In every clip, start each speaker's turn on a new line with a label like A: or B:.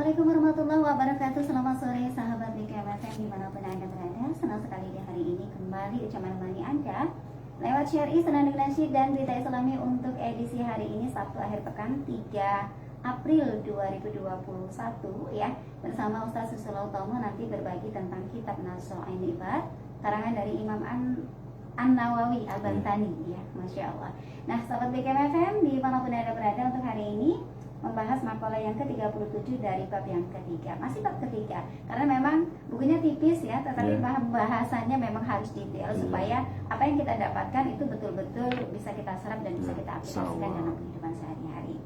A: Assalamualaikum warahmatullahi wabarakatuh. Selamat sore sahabat BKMFM dimanapun Anda berada. Senang sekali di hari ini kembali Uca menemani Anda lewat syari, senandung nasyid dan berita islami untuk edisi hari ini Sabtu akhir pekan 3 April 2021 ya. Bersama Ustaz Susilo Utomo nanti berbagi tentang kitab Nasrul Ibad karangan dari Imam An-Nawawi Al-Bantani ya, Masya Allah. Nah sahabat BKMFM dimanapun Anda berada, untuk hari ini membahas makalah yang ke-37 dari bab yang ketiga. Masih bab ketiga, karena memang bukunya tipis ya, tetapi bahasannya memang harus detail supaya apa yang kita dapatkan itu betul-betul bisa kita serap dan bisa kita aplikasikan dalam kehidupan sehari-hari.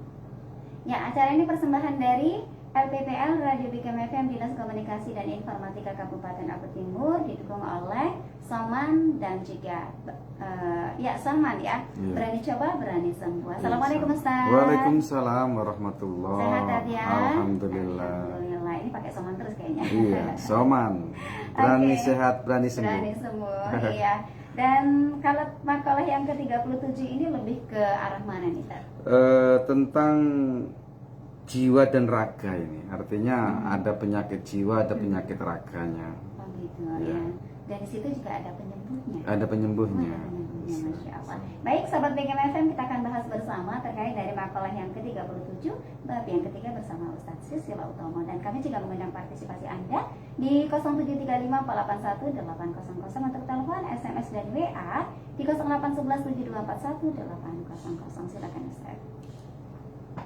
A: Ya, acara ini persembahan dari LPPL Radio BKMFM Dinas Komunikasi dan Informatika Kabupaten Akut Timur, didukung oleh Soman dan juga Soman ya. Berani coba, berani sembuh. Assalamualaikum Ustaz.
B: Waalaikumsalam warahmatullahi wabarakatuh.
A: Sehat ya?
B: Alhamdulillah.
A: Alhamdulillah. Ini pakai Soman terus kayaknya.
B: Iya, Soman. Berani sehat, berani sembuh.
A: Berani sembuh, iya. Dan kalau makalah yang ke-37 ini lebih ke arah mana nih, Ustaz?
B: Tentang jiwa dan raga ini. Artinya ada penyakit jiwa, ada penyakit raganya.
A: Oh gitu ya. Dan di situ juga ada penyembuhnya.
B: Ada penyembuhnya.
A: Masya Allah. Baik, sahabat BKMFM, kita akan bahas bersama terkait dari makalah yang ke-37 bab yang ketiga bersama Ustadz Susilo Utomo. Dan kami juga mengundang partisipasi Anda di 0735418800 untuk telepon, SMS dan WA di 081172418800. Silakan Ustaz.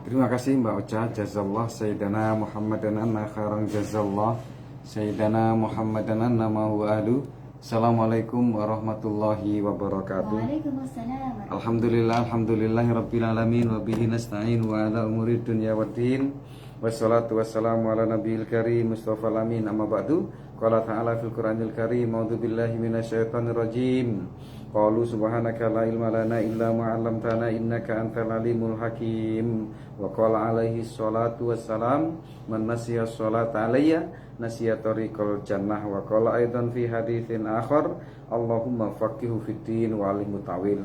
B: Terima kasih Mbak Ocha. Jazallah Sayyidana Muhammad dan anna khairang jazallah Sayyidana Muhammad dan anna ma'hu ahlu. Assalamualaikum warahmatullahi wabarakatuh.
A: Waalaikumsalam.
B: Alhamdulillahi rabbil alamin wa bihi nasta'in wa ala umuri dunya waddin. Wassalatu wassalamu ala nabiyil karim Mustafa alamin, amma ba'du. Qala ta'ala fil Qur'anil karim, a'udzu billahi minasyaitonir rajim. Qalu subhanaka la ilma lana illa ma 'allamtana innaka antal alimul hakim. Wa qala alaihi sholatu wassalam, man nasiya sholata alayya nasiya tariqal jannah. Wa qala aidan fi haditsin akhar, Allahumma faqihu fid din wa alimhu tawil.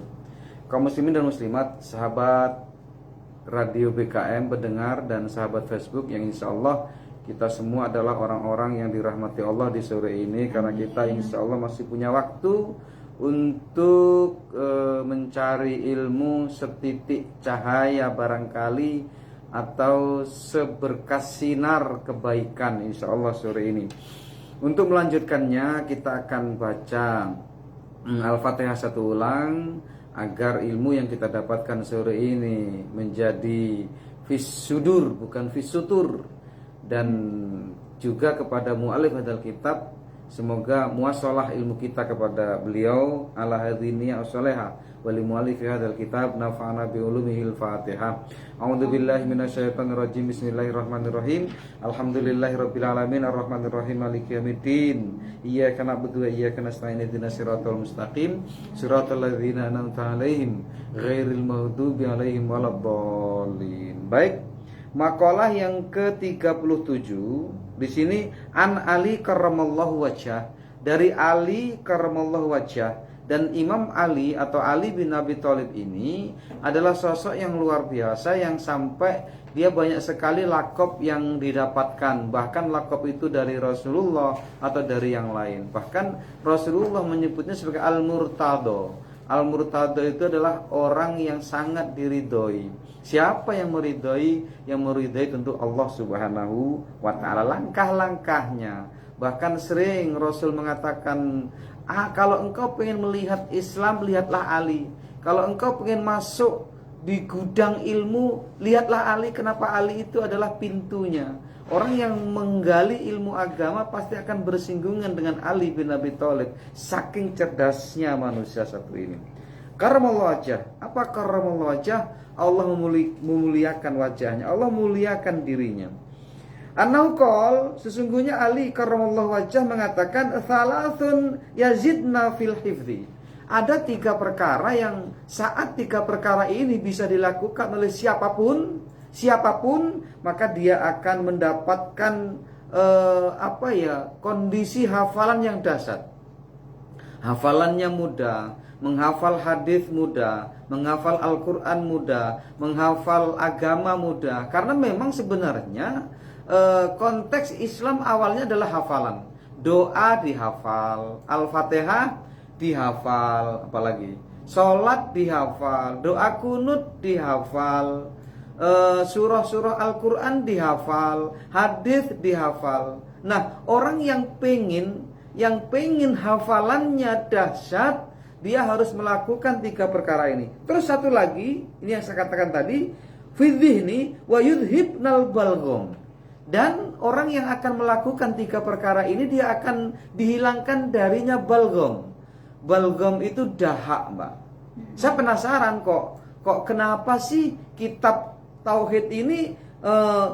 B: Kaum muslimin dan muslimat, sahabat Radio BKM pendengar dan sahabat Facebook yang insya Allah kita semua adalah orang-orang yang dirahmati Allah di sore ini, karena kita insya Allah masih punya waktu untuk mencari ilmu setitik cahaya barangkali atau seberkas sinar kebaikan insya Allah sore ini. Untuk melanjutkannya kita akan baca Al-Fatihah satu ulang agar ilmu yang kita dapatkan sore ini menjadi fisudur bukan fisutur. Dan juga kepada mu'alif hadal kitab, semoga muasalah ilmu kita kepada beliau ala hadhihi as-salihah wali mu'alif hadal kitab nafa'ana bi ulumihil Fatihah. A'udzu billahi minasyaitonir rajim. Bismillahirrahmanirrahim. Alhamdulillahirabbil alamin arrahmanir rahim maliki yaumiddin. Iyyaka na'budu wa iyyaka nasta'in ihdinas siratal mustaqim siratal ladzina an'amta 'alaihim ghairil maghdubi 'alaihim waladdallin. Baik, makalah yang ke-37 di sini an Ali karramallahu wajhah, dari Ali karramallahu wajhah. Dan Imam Ali atau Ali bin Abi Thalib ini adalah sosok yang luar biasa, yang sampai dia banyak sekali lakop yang didapatkan. Bahkan lakop itu dari Rasulullah atau dari yang lain. Bahkan Rasulullah menyebutnya sebagai Al-Murtado. Al-Murtado itu adalah orang yang sangat diridhoi. Siapa yang meridhoi? Yang meridhoi tentu Allah Subhanahu wa ta'ala. Langkah-langkahnya, bahkan sering Rasul mengatakan, kalau engkau pengen melihat Islam, lihatlah Ali. Kalau engkau pengen masuk di gudang ilmu, lihatlah Ali. Kenapa? Ali itu adalah pintunya. Orang yang menggali ilmu agama pasti akan bersinggungan dengan Ali bin Abi Thalib. Saking cerdasnya manusia satu ini. Karramallahu wajhah. Apa karramallahu wajhah? Allah memuliakan wajahnya, Allah muliakan dirinya. Annahu qol, sesungguhnya Ali karramallahu wajhah mengatakan, thalathun yazidna fil hifdzi. Ada 3 perkara yang saat 3 perkara ini bisa dilakukan oleh siapapun, maka dia akan mendapatkan kondisi hafalan yang dahsyat. Hafalannya mudah, menghafal hadis mudah, menghafal Al-Quran mudah, menghafal agama mudah. Karena memang sebenarnya konteks Islam awalnya adalah hafalan. Doa dihafal, Al-Fatihah dihafal, apalagi sholat dihafal, doa kunut dihafal, surah-surah Al-Quran dihafal, hadis dihafal. Nah, orang yang pengen hafalannya dahsyat, dia harus melakukan 3 perkara ini. Terus satu lagi, ini yang saya katakan tadi, fidhihni wa yudhibnal balgham. Dan orang yang akan melakukan 3 perkara ini, dia akan dihilangkan darinya balgham. Balgham itu dahak, Mbak. Saya penasaran kok kenapa sih kitab tauhid ini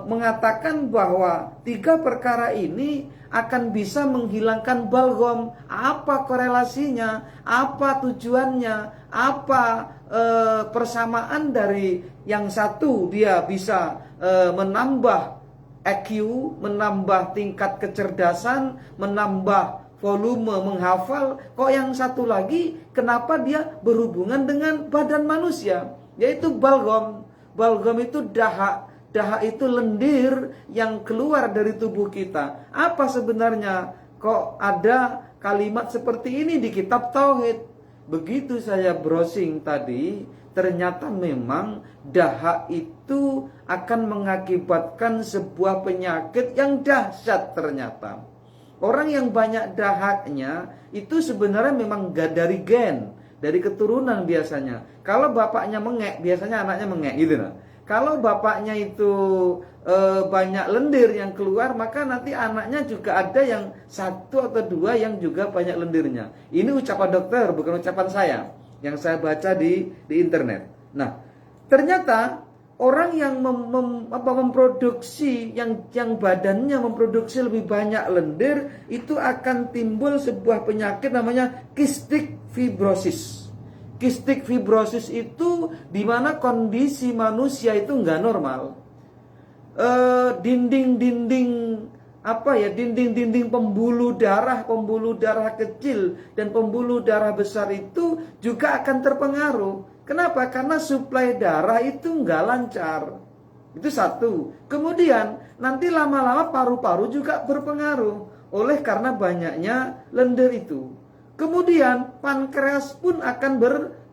B: mengatakan bahwa 3 perkara ini akan bisa menghilangkan balgham. Apa korelasinya? Apa tujuannya? Apa persamaan dari yang satu dia bisa menambah EQ, menambah tingkat kecerdasan, menambah volume menghafal. Kok yang satu lagi kenapa dia berhubungan dengan badan manusia, yaitu balgham. Balgham itu dahak. Dahak itu lendir yang keluar dari tubuh kita. Apa sebenarnya kok ada kalimat seperti ini di kitab tauhid? Begitu saya browsing tadi, ternyata memang dahak itu akan mengakibatkan sebuah penyakit yang dahsyat ternyata. Orang yang banyak dahaknya itu sebenarnya memang gak dari gen, dari keturunan biasanya. Kalau bapaknya mengek, biasanya anaknya mengek gitu nah. Kalau bapaknya itu banyak lendir yang keluar, maka nanti anaknya juga ada yang 1 atau 2 yang juga banyak lendirnya. Ini ucapan dokter, bukan ucapan saya, yang saya baca di internet. Nah, ternyata orang yang memproduksi, yang badannya memproduksi lebih banyak lendir, itu akan timbul sebuah penyakit namanya cystic fibrosis. Cystic fibrosis itu di mana kondisi manusia itu nggak normal. Dinding-dinding pembuluh darah kecil dan pembuluh darah besar itu juga akan terpengaruh. Kenapa? Karena suplai darah itu nggak lancar. Itu satu. Kemudian nanti lama-lama paru-paru juga berpengaruh oleh karena banyaknya lendir itu. Kemudian pankreas pun akan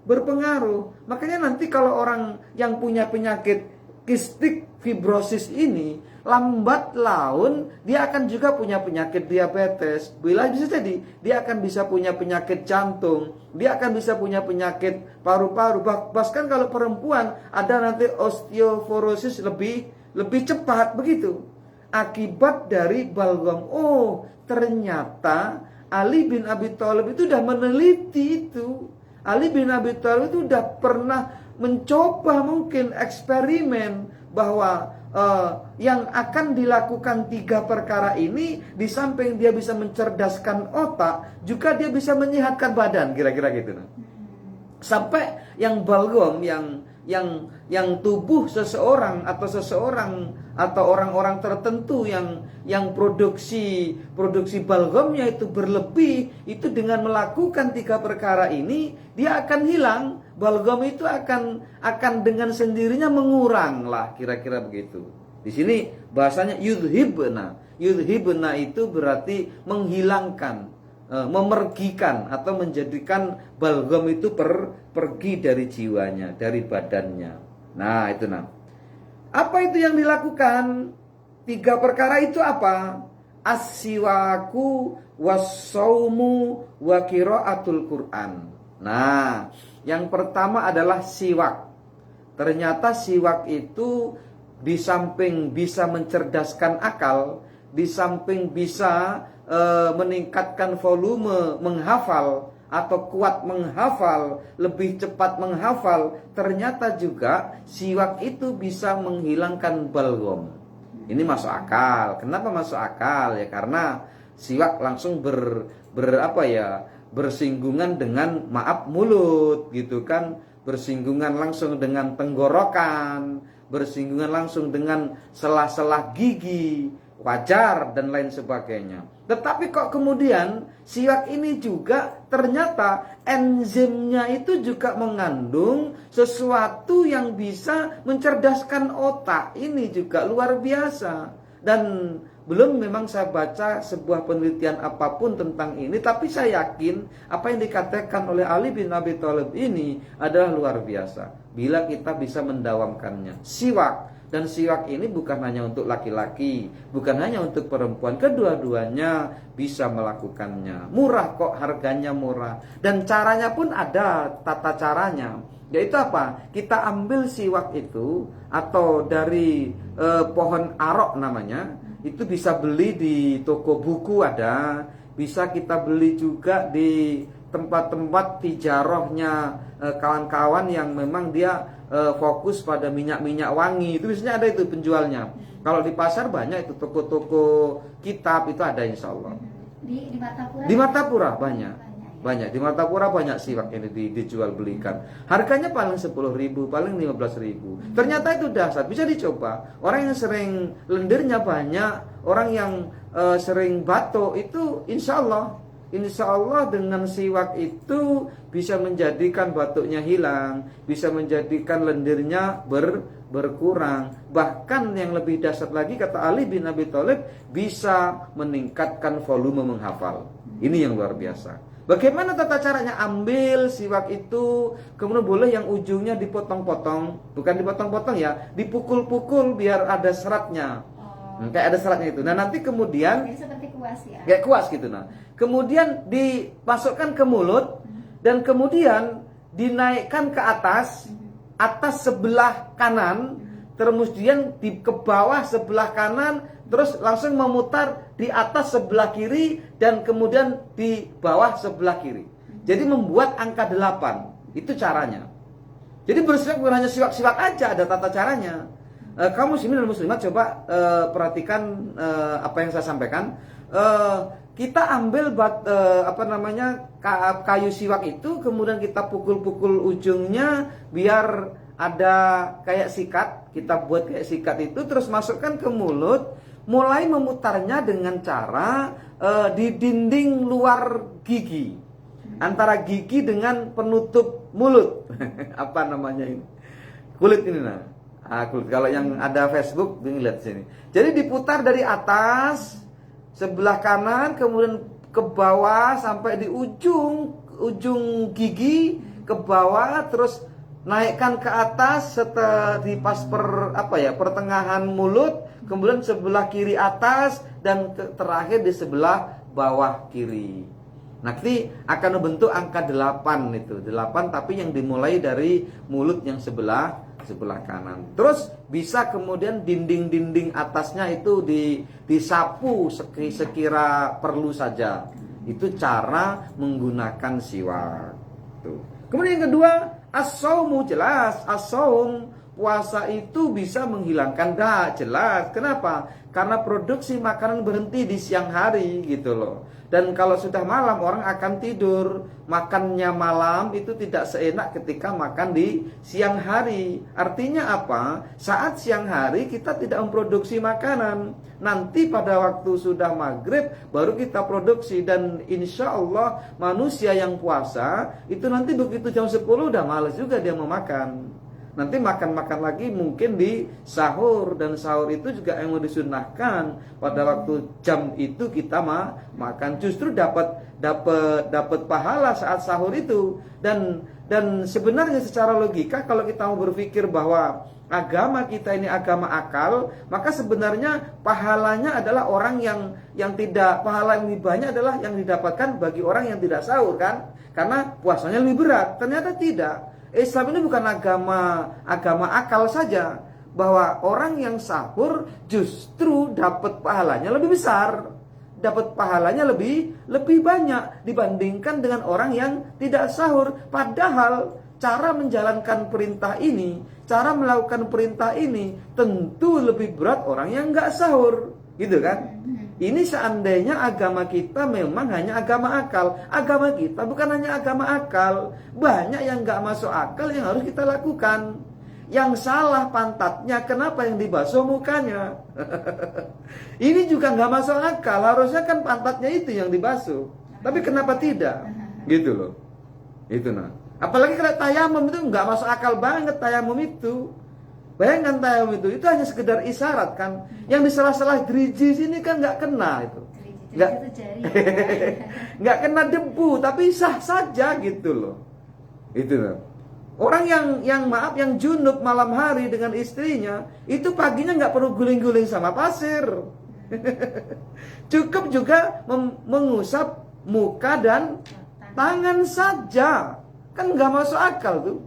B: berpengaruh. Makanya nanti kalau orang yang punya penyakit cystic fibrosis ini, lambat laun dia akan juga punya penyakit diabetes. Bila bisa jadi dia akan bisa punya penyakit jantung, dia akan bisa punya penyakit paru-paru. Bahkan kalau perempuan ada nanti osteoporosis lebih cepat begitu. Akibat dari balgham. Oh, ternyata Ali bin Abi Thalib itu sudah meneliti itu. Ali bin Abi Thalib itu sudah pernah mencoba mungkin eksperimen bahwa yang akan dilakukan 3 perkara ini, di samping dia bisa mencerdaskan otak, juga dia bisa menyehatkan badan, kira-kira gitu. Sampai yang balgham, yang tubuh seseorang atau orang-orang tertentu yang produksi balghamnya itu berlebih, itu dengan melakukan 3 perkara ini dia akan hilang. Balgham itu akan dengan sendirinya mengurang lah, kira-kira begitu. Di sini bahasanya yudhibna. Yudhibna itu berarti menghilangkan, memergikan atau menjadikan balgham itu pergi dari jiwanya, dari badannya. Nah, itu nah. Apa itu yang dilakukan? 3 perkara itu apa? As-siwaku was-saumu wa qiraatul Qur'an. Nah, yang pertama adalah siwak. Ternyata siwak itu di samping bisa mencerdaskan akal, di samping bisa meningkatkan volume menghafal atau kuat menghafal, lebih cepat menghafal, ternyata juga siwak itu bisa menghilangkan balgham. Ini masuk akal. Kenapa masuk akal? Ya karena siwak langsung bersinggungan dengan mulut gitu kan, bersinggungan langsung dengan tenggorokan, bersinggungan langsung dengan sela-sela gigi, wajar dan lain sebagainya. Tetapi kok kemudian siwak ini juga ternyata enzimnya itu juga mengandung sesuatu yang bisa mencerdaskan otak. Ini juga luar biasa. Dan belum memang saya baca sebuah penelitian apapun tentang ini, tapi saya yakin apa yang dikatakan oleh Ali bin Abi Thalib ini adalah luar biasa. Bila kita bisa mendawamkannya. Siwak. Dan siwak ini bukan hanya untuk laki-laki, bukan hanya untuk perempuan, kedua-duanya bisa melakukannya. Murah kok, harganya murah. Dan caranya pun ada tata caranya. Yaitu apa? Kita ambil siwak itu atau dari pohon arok namanya, itu bisa beli di toko buku ada, bisa kita beli juga di tempat-tempat tijarohnya kawan-kawan yang memang dia fokus pada minyak-minyak wangi. Itu biasanya ada itu penjualnya. Kalau di pasar banyak itu toko-toko kitab itu ada insya Allah.
A: Di Martapura?
B: Di Martapura banyak.
A: Ya?
B: Banyak. Di Martapura banyak siwak ini dijual belikan. Harganya paling 10.000, paling 15.000. Ternyata itu dahsyat, bisa dicoba. Orang yang sering lendirnya banyak, orang yang sering batuk itu insya Allah dengan siwak itu bisa menjadikan batuknya hilang, bisa menjadikan lendirnya berkurang. Bahkan yang lebih dahsyat lagi kata Ali bin Abi Thalib, bisa meningkatkan volume menghafal. Ini yang luar biasa. Bagaimana tata caranya? Ambil siwak itu, kemudian boleh yang ujungnya dipotong-potong, bukan dipotong-potong ya, dipukul-pukul biar ada seratnya. Kayak ada seratnya itu. Nah nanti kemudian
A: Jadi seperti kuas ya?
B: kayak kuas gitu. Nah kemudian dimasukkan ke mulut dan kemudian dinaikkan ke atas sebelah kanan, kemudian ke bawah sebelah kanan, terus langsung memutar di atas sebelah kiri dan kemudian di bawah sebelah kiri. Jadi membuat angka 8. Itu caranya. Jadi bersiwak bukan hanya siwak-siwak aja, ada tata caranya. Kamu muslimin dan muslimat coba perhatikan apa yang saya sampaikan. Kita ambil kayu siwak itu, kemudian kita pukul-pukul ujungnya biar ada kayak sikat. Kita buat kayak sikat itu, terus masukkan ke mulut, mulai memutarnya dengan cara di dinding luar gigi, antara gigi dengan penutup mulut. Apa namanya ini? Kulit ini nah. Kulit. Kalau yang ada Facebook, lihat sini. Jadi diputar dari atas sebelah kanan, kemudian ke bawah sampai di ujung gigi, ke bawah, terus naikkan ke atas di pas pertengahan mulut, kemudian sebelah kiri atas dan terakhir di sebelah bawah kiri. Nanti akan membentuk angka 8 itu. 8 tapi yang dimulai dari mulut yang sebelah kanan. Terus bisa kemudian dinding-dinding atasnya itu disapu sekira perlu saja. Itu cara menggunakan siwak. Tuh. Kemudian yang kedua, as-saumu, jelas. As-saum, puasa itu bisa menghilangkan jelas. Kenapa? Karena produksi makanan berhenti di siang hari gitu loh. Dan kalau sudah malam orang akan tidur. Makannya malam itu tidak seenak ketika makan di siang hari. Artinya apa? Saat siang hari kita tidak memproduksi makanan. Nanti pada waktu sudah maghrib baru kita produksi. Dan insya Allah manusia yang puasa itu nanti begitu jam 10 udah malas juga dia mau makan. Nanti makan-makan lagi mungkin di sahur, dan sahur itu juga yang mau disunahkan pada waktu jam itu kita makan, justru dapat pahala saat sahur itu. Dan sebenarnya secara logika kalau kita mau berpikir bahwa agama kita ini agama akal, maka sebenarnya pahalanya adalah orang yang tidak, pahala yang lebih banyak adalah yang didapatkan bagi orang yang tidak sahur kan, karena puasanya lebih berat. Ternyata tidak. Islam ini bukan agama akal saja, bahwa orang yang sahur justru dapat pahalanya lebih besar, dapat pahalanya lebih banyak dibandingkan dengan orang yang tidak sahur. Padahal cara menjalankan perintah ini, cara melakukan perintah ini tentu lebih berat orang yang nggak sahur, gitu kan? Ini seandainya agama kita memang hanya agama akal. Agama kita bukan hanya agama akal. Banyak yang gak masuk akal yang harus kita lakukan. Yang salah pantatnya, kenapa yang dibasuh mukanya? Ini juga gak masuk akal. Harusnya kan pantatnya itu yang dibasuh. Tapi kenapa tidak? Gitu loh. Itu nah. Apalagi kalau tayamum itu gak masuk akal banget tayamum itu. Bayangkan tayamum itu hanya sekedar isyarat kan. Yang di sela-sela driji sini kan nggak kena itu. Nggak,
A: itu jari.
B: nggak kena debu, tapi sah saja gitu loh. Itu loh. Orang yang maaf yang junub malam hari dengan istrinya, itu paginya nggak perlu guling-guling sama pasir. Cukup juga mengusap muka dan tangan saja. Kan nggak masuk akal tuh.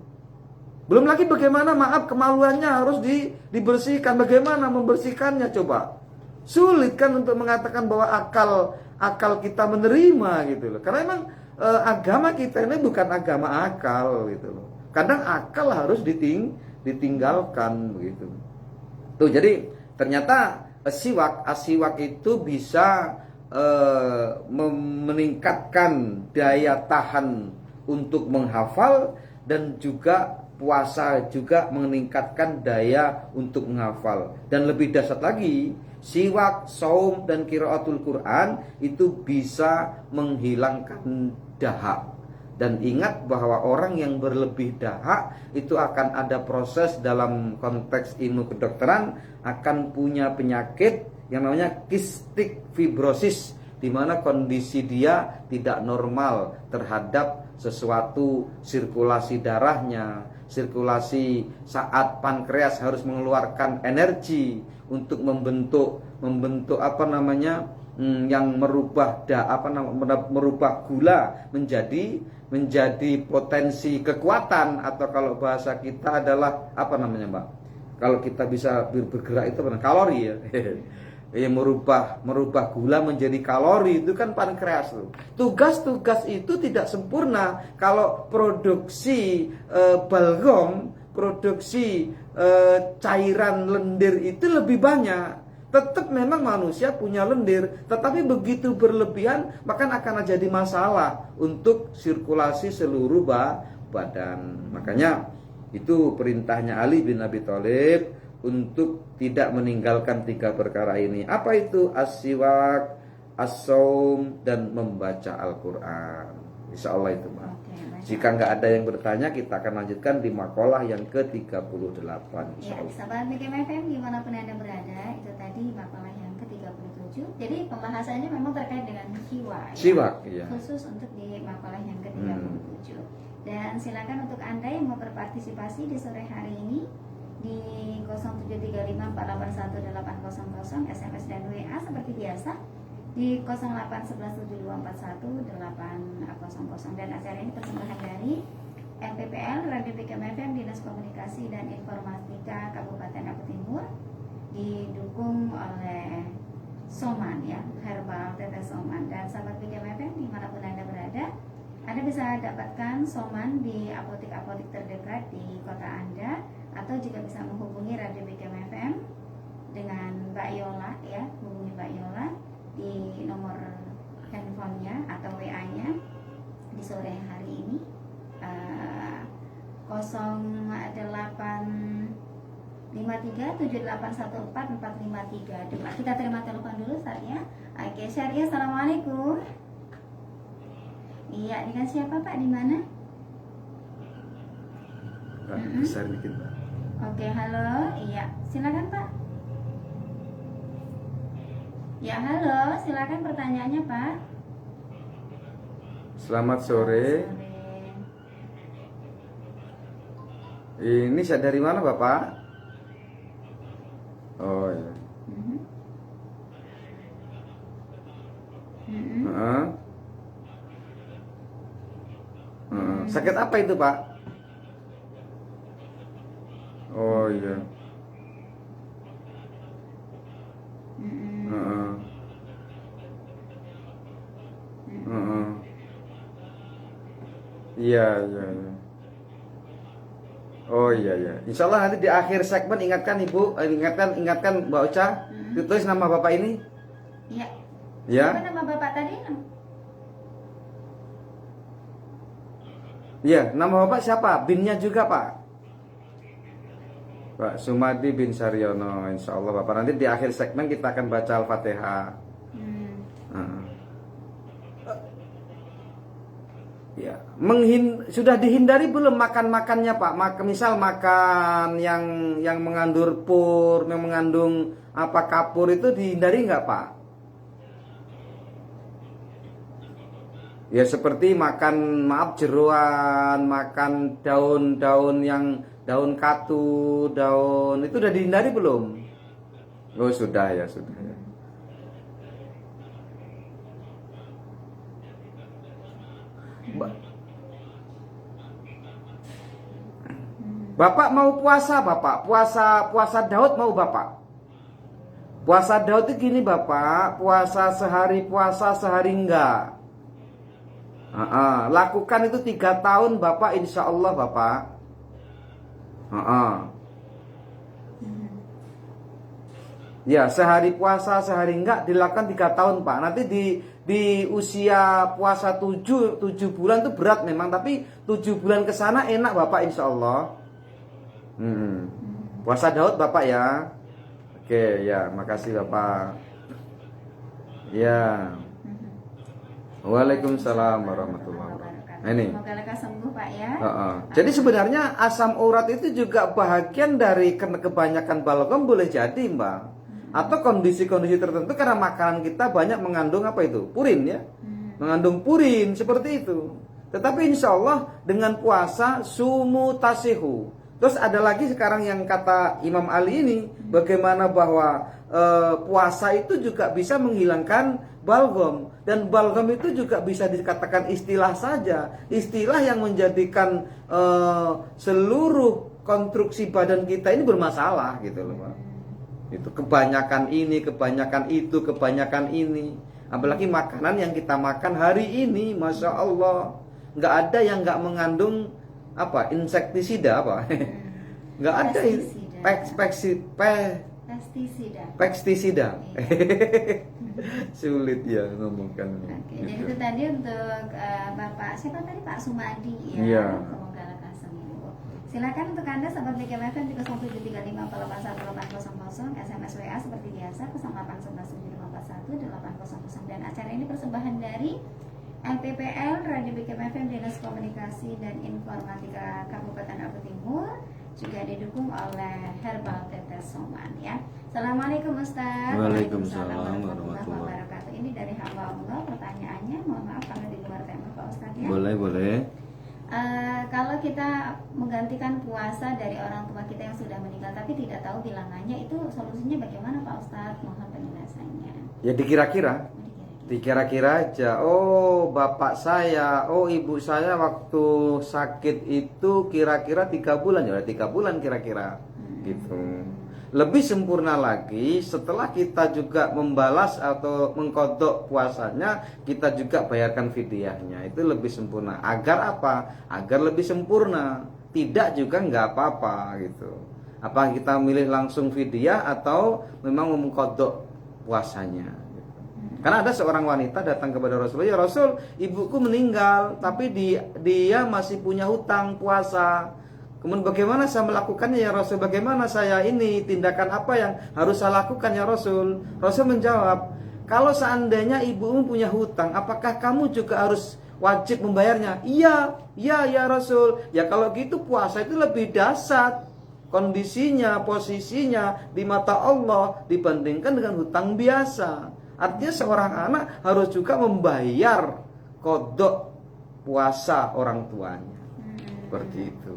B: Belum lagi bagaimana maaf kemaluannya harus dibersihkan. Bagaimana membersihkannya coba? Sulit kan untuk mengatakan bahwa akal kita menerima gitu loh. Karena emang agama kita ini bukan agama akal gitu loh. Kadang akal harus ditinggalkan begitu. Tuh jadi ternyata asiwak itu bisa meningkatkan daya tahan untuk menghafal, dan juga puasa juga meningkatkan daya untuk menghafal. Dan lebih dahsyat lagi, siwak, saum, dan qiraatul Quran itu bisa menghilangkan dahak. Dan ingat bahwa orang yang berlebih dahak itu akan ada proses dalam konteks ilmu kedokteran, akan punya penyakit yang namanya kistik fibrosis, di mana kondisi dia tidak normal terhadap sesuatu sirkulasi darahnya, sirkulasi saat pankreas harus mengeluarkan energi untuk membentuk apa namanya yang merubah merubah gula menjadi potensi kekuatan, atau kalau bahasa kita adalah apa namanya Mbak? Kalau kita bisa bergerak itu apa? Kalori ya. Merubah gula menjadi kalori itu kan pankreas tuh. Tugas-tugas itu tidak sempurna kalau produksi balgam, produksi cairan lendir itu lebih banyak. Tetap memang manusia punya lendir, tetapi begitu berlebihan maka akan jadi masalah untuk sirkulasi seluruh badan. Makanya itu perintahnya Ali bin Abi Thalib untuk tidak meninggalkan 3 perkara ini. Apa itu? As-siwak, as-saum, dan membaca Al-Quran. Insya Allah itu Mbak. Jika nggak ada yang bertanya, kita akan lanjutkan di makalah yang ke-38.
A: Ya, sahabat BKM FM dimanapun Anda berada, itu tadi makalah yang ke-37. Jadi pembahasannya memang terkait dengan siwak.
B: Siwak, ya.
A: Khusus untuk di makalah yang ke-37. Dan silakan untuk Anda yang mau berpartisipasi di sore hari ini di 0735481800 SMS dan WA seperti biasa di 08117241 dan acara ini persembahan dari RPPL Radio BKM FM Dinas Komunikasi dan Informatika Kabupaten Aceh Timur, didukung oleh Soman ya, Herbal Tetes Soman. Dan sahabat BKM FM dimanapun Anda berada, Anda bisa dapatkan Soman di apotek-apotek terdekat di kota Anda, atau juga bisa menghubungi Radio BKM FM dengan Mbak Yola ya, hubungi Mbak Yola di nomor handphonenya atau WA-nya di sore hari ini 0853781445. Kita terima telepon dulu saatnya. Oke, Syariah, assalamualaikum. Iya, dengan siapa Pak? Di mana?
B: Besar dikit Pak.
A: Oke, halo. Iya, silakan Pak. Ya, halo, silakan pertanyaannya Pak.
B: Selamat sore. Ini saya dari mana Bapak? Oh ya. Sakit apa itu Pak? Oh iya. Iya, iya, iya. Oh iya, iya. Insya Allah nanti di akhir segmen ingatkan Ibu, ingatkan Mbak Ocha, tulis nama Bapak ini.
A: Iya.
B: Ya.
A: Apa nama Bapak tadi?
B: Iya, nama Bapak siapa? Binnya juga Pak. Pak Sumadi bin Saryono. Insya Allah Bapak nanti di akhir segmen kita akan baca Al-Fatihah. Ya, sudah dihindari belum makan-makannya Pak? Misal makan yang mengandung pur, yang mengandung apa kapur itu dihindari nggak Pak? Ya seperti makan jeroan, makan daun-daun yang daun katu, daun itu udah dihindari belum? Oh sudah ya, sudah ya. Bapak mau puasa, Bapak. Puasa Daud mau Bapak. Puasa Daud itu gini Bapak, puasa sehari enggak. Lakukan itu 3 tahun Bapak, insya Allah Bapak. Ya sehari puasa sehari enggak dilakukan 3 tahun Pak. Nanti di usia puasa 7 bulan itu berat memang, tapi 7 bulan ke sana enak Bapak insya Allah. Puasa Daud Bapak ya. Oke ya, makasih Bapak. Ya. Waalaikumsalam warahmatullahi wabarakatuh. Nah, ini.
A: Semoga lekas sembuh Pak ya.
B: Jadi sebenarnya asam urat itu juga bahagian dari kebanyakan balgam boleh jadi Mbak. Atau kondisi-kondisi tertentu karena makanan kita banyak mengandung apa itu? Purin ya. Mengandung purin seperti itu. Tetapi insya Allah dengan puasa sumu tasihu. Terus ada lagi sekarang yang kata Imam Ali ini, bagaimana bahwa puasa itu juga bisa menghilangkan balgam. Dan balgam itu juga bisa dikatakan istilah saja. Istilah yang menjadikan seluruh konstruksi badan kita ini bermasalah gitu loh Pak. Itu kebanyakan ini, kebanyakan itu, kebanyakan ini. Apalagi makanan yang kita makan hari ini, Masya Allah, nggak ada yang nggak mengandung apa insektisida apa nggak ada pestisida sulit ya ngomongkan.
A: Oke, jadi itu tadi untuk Bapak siapa tadi Pak Sumadi ya.
B: Iya.
A: Semoga lekas sembuh. Silakan untuk Anda sahabat BKMFM di 0735488000 SMS WA seperti biasa 08117541 dan acara ini persembahan dari LPPL Radio BKMFM Dinas Komunikasi dan Informatika Kabupaten Lombok Timur, juga didukung oleh Herbal Tetes Soman ya. Assalamualaikum Ustaz.
B: Waalaikumsalam warahmatullahi
A: wabarakatuh. Ini dari hamba Allah, pertanyaannya mohon maaf kalau di luar tema Pak Ustaz ya.
B: Boleh.
A: Kalau kita menggantikan puasa dari orang tua kita yang sudah meninggal tapi tidak tahu bilangannya, itu solusinya bagaimana Pak Ustaz? Mohon penjelasannya.
B: Ya dikira-kira aja. Oh bapak saya, oh ibu saya waktu sakit itu kira-kira 3 bulan ya, 3 bulan kira-kira gitu. Lebih sempurna lagi setelah kita juga membalas atau mengkodok puasanya, kita juga bayarkan fidyahnya. Itu lebih sempurna. Agar apa? Agar lebih sempurna. Tidak juga nggak apa-apa gitu. Apa kita milih langsung fidyah atau memang mengkodok puasanya? Karena ada seorang wanita datang kepada Rasulullah, ya Rasul, ibuku meninggal, tapi dia masih punya hutang puasa. Kemudian bagaimana saya melakukannya ya Rasul? Bagaimana saya ini, tindakan apa yang harus saya lakukan ya Rasul? Rasul menjawab, kalau seandainya ibumu punya hutang, apakah kamu juga harus wajib membayarnya? Iya ya Rasul. Ya kalau gitu puasa itu lebih dahsyat kondisinya, posisinya di mata Allah dibandingkan dengan hutang biasa. Artinya seorang anak harus juga membayar kodok puasa orang tuanya. Seperti itu.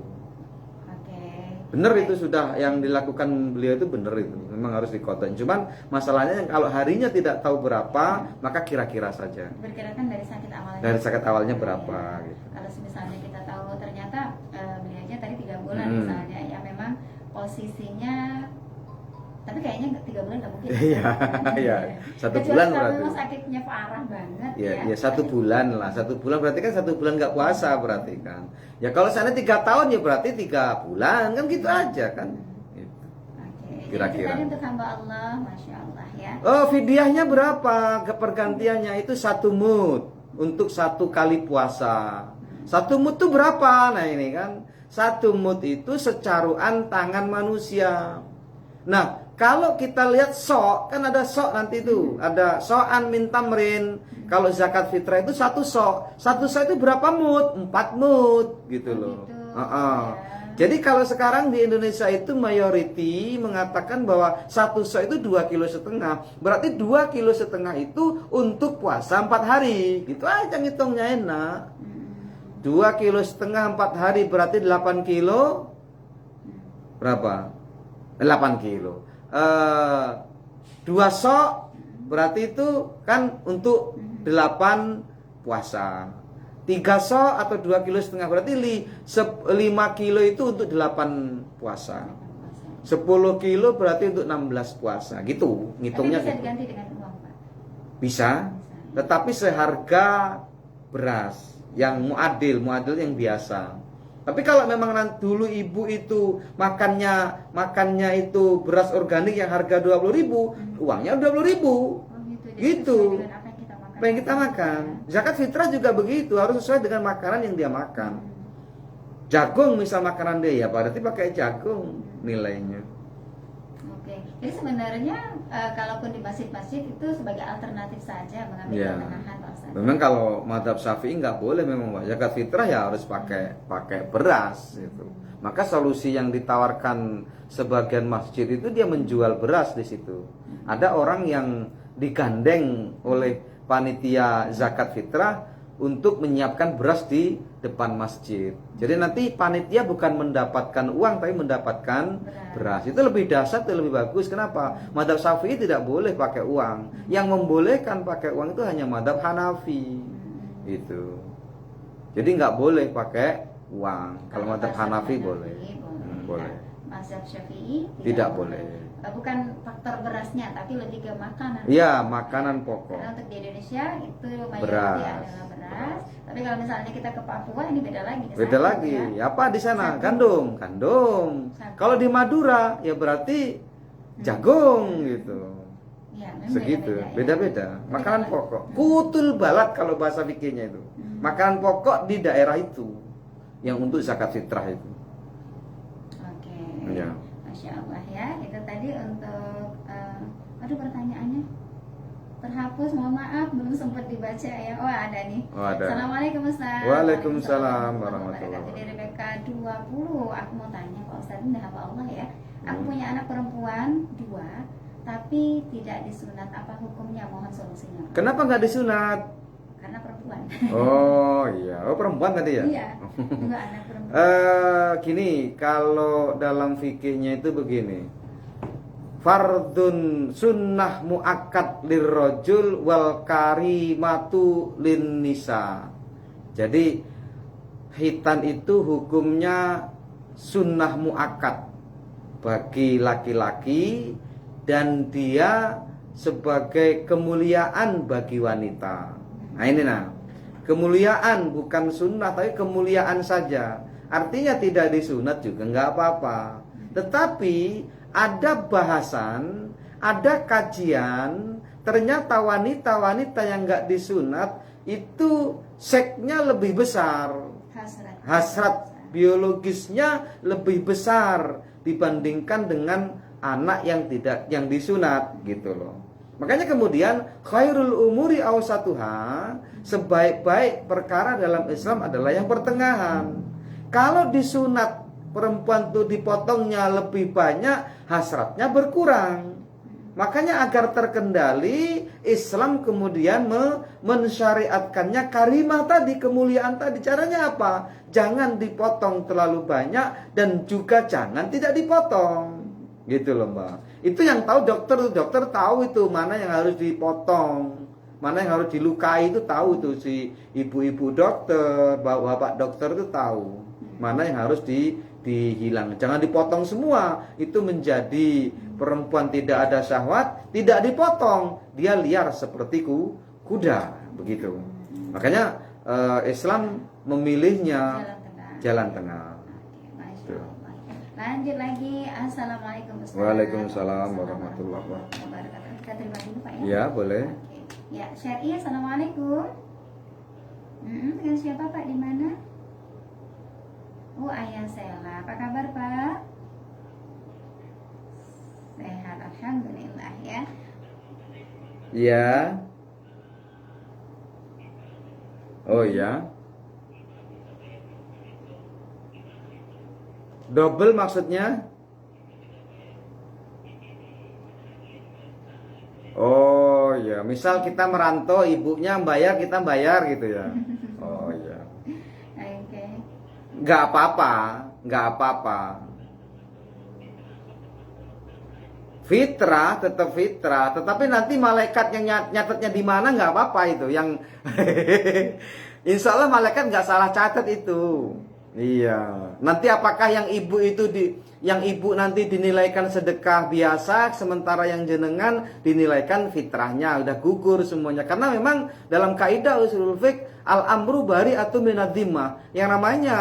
B: Benar itu sudah yang dilakukan beliau itu benar itu. Memang harus dikodok. Cuman masalahnya kalau harinya tidak tahu berapa, maka kira-kira saja.
A: Berkirakan dari sakit awalnya.
B: Dari sakit awalnya berapa gitu.
A: Kalau misalnya kita tahu ternyata beliaunya tadi 3 bulan misalnya, ya memang posisinya, tapi kayaknya 3 bulan nggak mungkin.
B: Iya. 1
A: kecuali
B: bulan
A: kalau
B: berarti.
A: memang sakitnya parah banget ya.
B: Ya 1 bulan lah. 1 bulan berarti kan 1 bulan nggak puasa berarti kan. Ya kalau sana 3 tahun ya berarti 3 bulan kan gitu aja kan. Gitu. Kira-kira.
A: Tadi untuk hamba Allah, Masya Allah ya.
B: Oh fidyahnya berapa? Pergantiannya itu 1 mud untuk 1 kali puasa. 1 mud itu berapa? Nah ini kan 1 mud itu secaruan tangan manusia. Nah Kalau kita lihat sok, kan ada sok nanti itu, ada so'an min tamrin. Kalau zakat fitrah itu satu sok itu berapa mud? 4 mud gitu loh.
A: Gitu. Ya.
B: Jadi kalau sekarang di Indonesia itu mayoriti mengatakan bahwa satu sok itu 2,5 kg. Berarti 2,5 kg itu untuk puasa 4 hari. Gitu aja ngitungnya enak. 2,5 kg 4 hari berarti 8 kilo. Berapa? 8 kilo. 2 sok berarti itu kan untuk 8 puasa. 3 sok atau 2,5 kg berarti 5 kilo itu untuk 8 puasa. 10 kilo berarti untuk 16 puasa. Gitu, ngitungnya
A: Tapi bisa
B: gitu.
A: diganti dengan uang, Pak?
B: Bisa, tetapi seharga beras yang muadil yang biasa. Tapi kalau memang dulu ibu itu makannya itu beras organik yang harga 20.000, uangnya 20.000.
A: Oh gitu. Jadi
B: Gitu.
A: sesuai dengan apa yang kita makan.
B: Zakat fitrah juga begitu, harus sesuai dengan makanan yang dia makan. Jagung misal makanan dia, ya berarti pakai jagung nilainya.
A: Oke. Jadi sebenarnya kalaupun di masjid-masjid itu sebagai alternatif saja mengambil
B: Ya.
A: pertengahan, Pak Ustaz.
B: Memang kalau madhab syafi'i nggak boleh memang Pak. Zakat fitrah ya harus pakai beras gitu. Maka solusi yang ditawarkan sebagian masjid itu dia menjual beras di situ. Ada orang yang digandeng oleh panitia zakat fitrah untuk menyiapkan beras di depan masjid. Jadi nanti panitia bukan mendapatkan uang tapi mendapatkan beras. Itu lebih dahsyat, itu lebih bagus. Kenapa? Madhab Syafi'i tidak boleh pakai uang. Yang membolehkan pakai uang itu hanya madhab Hanafi. Itu. Jadi nggak boleh pakai uang. Kalau madhab Hanafi boleh. Boleh.
A: Mazhab Syafi'i
B: Tidak boleh.
A: Bukan faktor berasnya, tapi lebih ke makanan.
B: Iya, makanan pokok.
A: Karena untuk di Indonesia itu mayoritas
B: Beras.
A: adalah beras. Tapi kalau misalnya kita ke Papua ini beda lagi. Di
B: Beda
A: sana,
B: lagi.
A: ya.
B: Apa di sana?
A: Sagu.
B: Gandum.
A: Sagu.
B: Kalau di Madura ya berarti jagung gitu.
A: Ya, memang
B: Segitu.
A: beda-beda, ya.
B: Beda-beda.
A: Tapi
B: Makanan
A: kalau-
B: pokok. Kutul balat kalau bahasa fikihnya itu. Makanan pokok di daerah itu yang untuk zakat fitrah itu.
A: Oke.
B: Ya.
A: Masya Allah ya. Itu tadi untuk aduh pertanyaannya terhapus, mohon maaf belum sempat dibaca ya. Oh ada nih.
B: Oh, ada.
A: Assalamualaikum Ustaz.
B: Waalaikumsalam warahmatullahi
A: wabarakatuh. Dari Rebecca 20. Aku mau tanya Pak Ustaz, ini hamba Allah ya. Aku punya anak perempuan 2, tapi tidak disunat. Apa hukumnya? Mohon solusinya. Pak.
B: Kenapa nggak disunat?
A: Karena perempuan.
B: Oh iya, oh perempuan tadi ya?
A: Iya. 2 anak perempuan.
B: Gini, kalau dalam fikihnya itu begini. Fardun sunnah muakkad lirrajul wal karimatu lin nisa. Jadi hitan itu hukumnya sunnah muakkad bagi laki-laki dan dia sebagai kemuliaan bagi wanita. Nah ini kemuliaan bukan sunnah tapi kemuliaan saja. Artinya tidak disunat juga nggak apa-apa. Tetapi ada bahasan, ada kajian, ternyata wanita-wanita yang nggak disunat itu seksnya lebih besar, hasrat biologisnya lebih besar dibandingkan dengan anak yang disunat gitu loh. Makanya kemudian khairul umuri awsatuha, sebaik-baik perkara dalam Islam adalah yang pertengahan. Kalau disunat perempuan itu dipotongnya lebih banyak, hasratnya berkurang. Makanya agar terkendali, Islam kemudian mensyariatkannya karimah tadi, kemuliaan tadi. Caranya apa? Jangan dipotong terlalu banyak dan juga jangan tidak dipotong. Gitu loh Mbak. Itu yang tahu dokter tahu itu mana yang harus dipotong, mana yang harus dilukai itu tahu tuh si ibu-ibu dokter, bapak dokter itu tahu mana yang harus dihilang. Jangan dipotong semua. Itu menjadi perempuan tidak ada syahwat, tidak dipotong, dia liar seperti kuda, begitu. Makanya Islam memilihnya jalan tengah.
A: Lanjut lagi. Assalamualaikum Ustaz.
B: Waalaikumsalam warahmatullahi wabarakatuh.
A: Kita terima dulu Pak ya.
B: Ya boleh.
A: Oke. Ya, Syari, assalamualaikum. Dengan siapa Pak? Di mana? Oh, Ayah Sela. Apa kabar Pak? Sehat, alhamdulillah ya.
B: Ya. Oh ya. Double maksudnya? Oh ya, misal kita merantau, ibunya bayar, kita bayar gitu ya. Oh ya.
A: Oke.
B: Nggak apa-apa, nggak apa-apa. Fitrah tetap fitrah, tetapi nanti malaikat yang nyatetnya di mana nggak apa-apa itu. Yang Insya Allah malaikat nggak salah catat itu. Iya. Nanti apakah yang ibu itu yang ibu nanti dinilaikan sedekah biasa, sementara yang jenengan dinilaikan fitrahnya udah gugur semuanya. Karena memang dalam kaidah usulul fiqh al-amru bari atau minadzimah. Yang namanya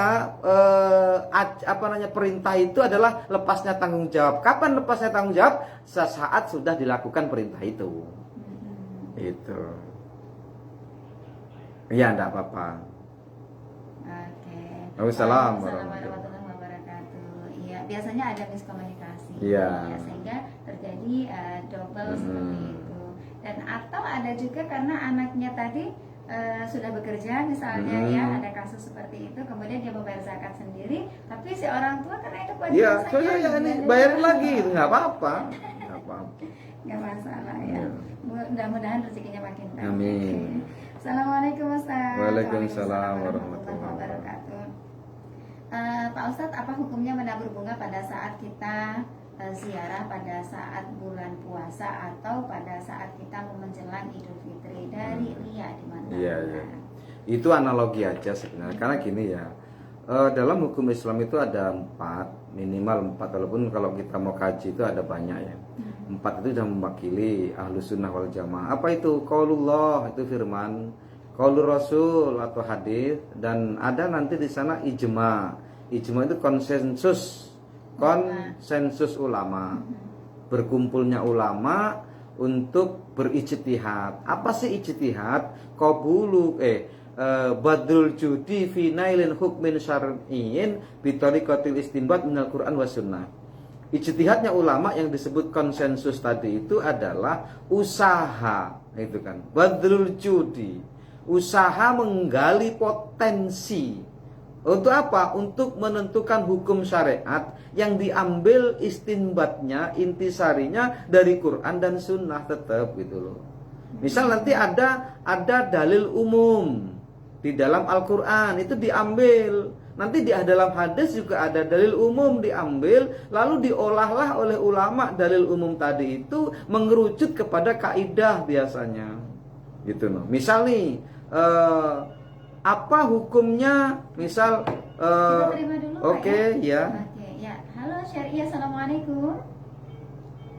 B: perintah itu adalah lepasnya tanggung jawab. Kapan lepasnya tanggung jawab? Sesaat sudah dilakukan perintah itu. Itu. Iya, enggak apa-apa. Waalaikumsalam
A: warahmatullahi wabarakatuh. Iya, biasanya ada miskomunikasi.
B: Iya.
A: Ya, sehingga terjadi double seperti itu. Dan atau ada juga karena anaknya tadi sudah bekerja misalnya ya, ada kasus seperti itu, kemudian dia membayar zakat sendiri, tapi si orang tua karena itu kewajiban
B: iya,
A: saya
B: ini bayarin lagi, itu nggak apa-apa. Nggak apa-apa.
A: Nggak masalah ya. Mudah-mudahan rezekinya makin banyak.
B: Amin.
A: Assalamualaikum Ustaz.
B: Waalaikumsalam warahmatullahi
A: wabarakatuh. Pak Ustadz, apa hukumnya menabur bunga pada saat kita ziarah pada saat bulan puasa atau pada saat kita menjelang Idul Fitri dari Ria di mana?
B: Iya, iya. Itu analogi aja sebenarnya. Karena gini ya, dalam hukum Islam itu ada minimal 4, walaupun kalau kita mau kaji itu ada banyak ya. 4 itu sudah mewakili ahlus sunnah wal jamaah. Apa itu? Qaulullah, itu firman. Qaulur Rasul atau hadis, dan ada nanti di sana ijma. Ijma itu konsensus ulama. Berkumpulnya ulama untuk berijtihad. Apa sih ijtihad? Badrul judi fi nailin hukmin syar'iyyin bi tariqatil istinbat minal Qur'an was sunnah. Ijtihadnya ulama yang disebut konsensus tadi itu adalah usaha, itu kan. Badrul judi, usaha menggali potensi. Untuk apa? Untuk menentukan hukum syariat yang diambil istinbatnya, intisarinya dari Quran dan Sunnah tetap gitu loh. Misal nanti ada dalil umum di dalam Al-Quran, itu diambil. Nanti di dalam hadis juga ada dalil umum diambil, lalu diolahlah oleh ulama dalil umum tadi itu mengerucut kepada kaidah biasanya. Gitu loh. Misal nih, apa hukumnya? Misal,
A: kita terima dulu,
B: oke, ya.
A: Oke, ya. Halo Syariah, assalamualaikum.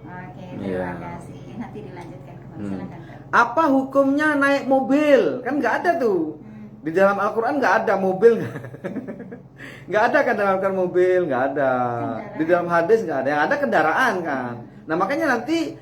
A: Oke, terima kasih. Nanti dilanjutkan kembali. Silakan.
B: Apa hukumnya naik mobil? Kan nggak ada tuh. Di dalam Al-Quran nggak ada mobil. Nggak ada kan dalam Al-Quran mobil, nggak ada. Di dalam hadis nggak ada. Yang ada kendaraan kan. Nah makanya nanti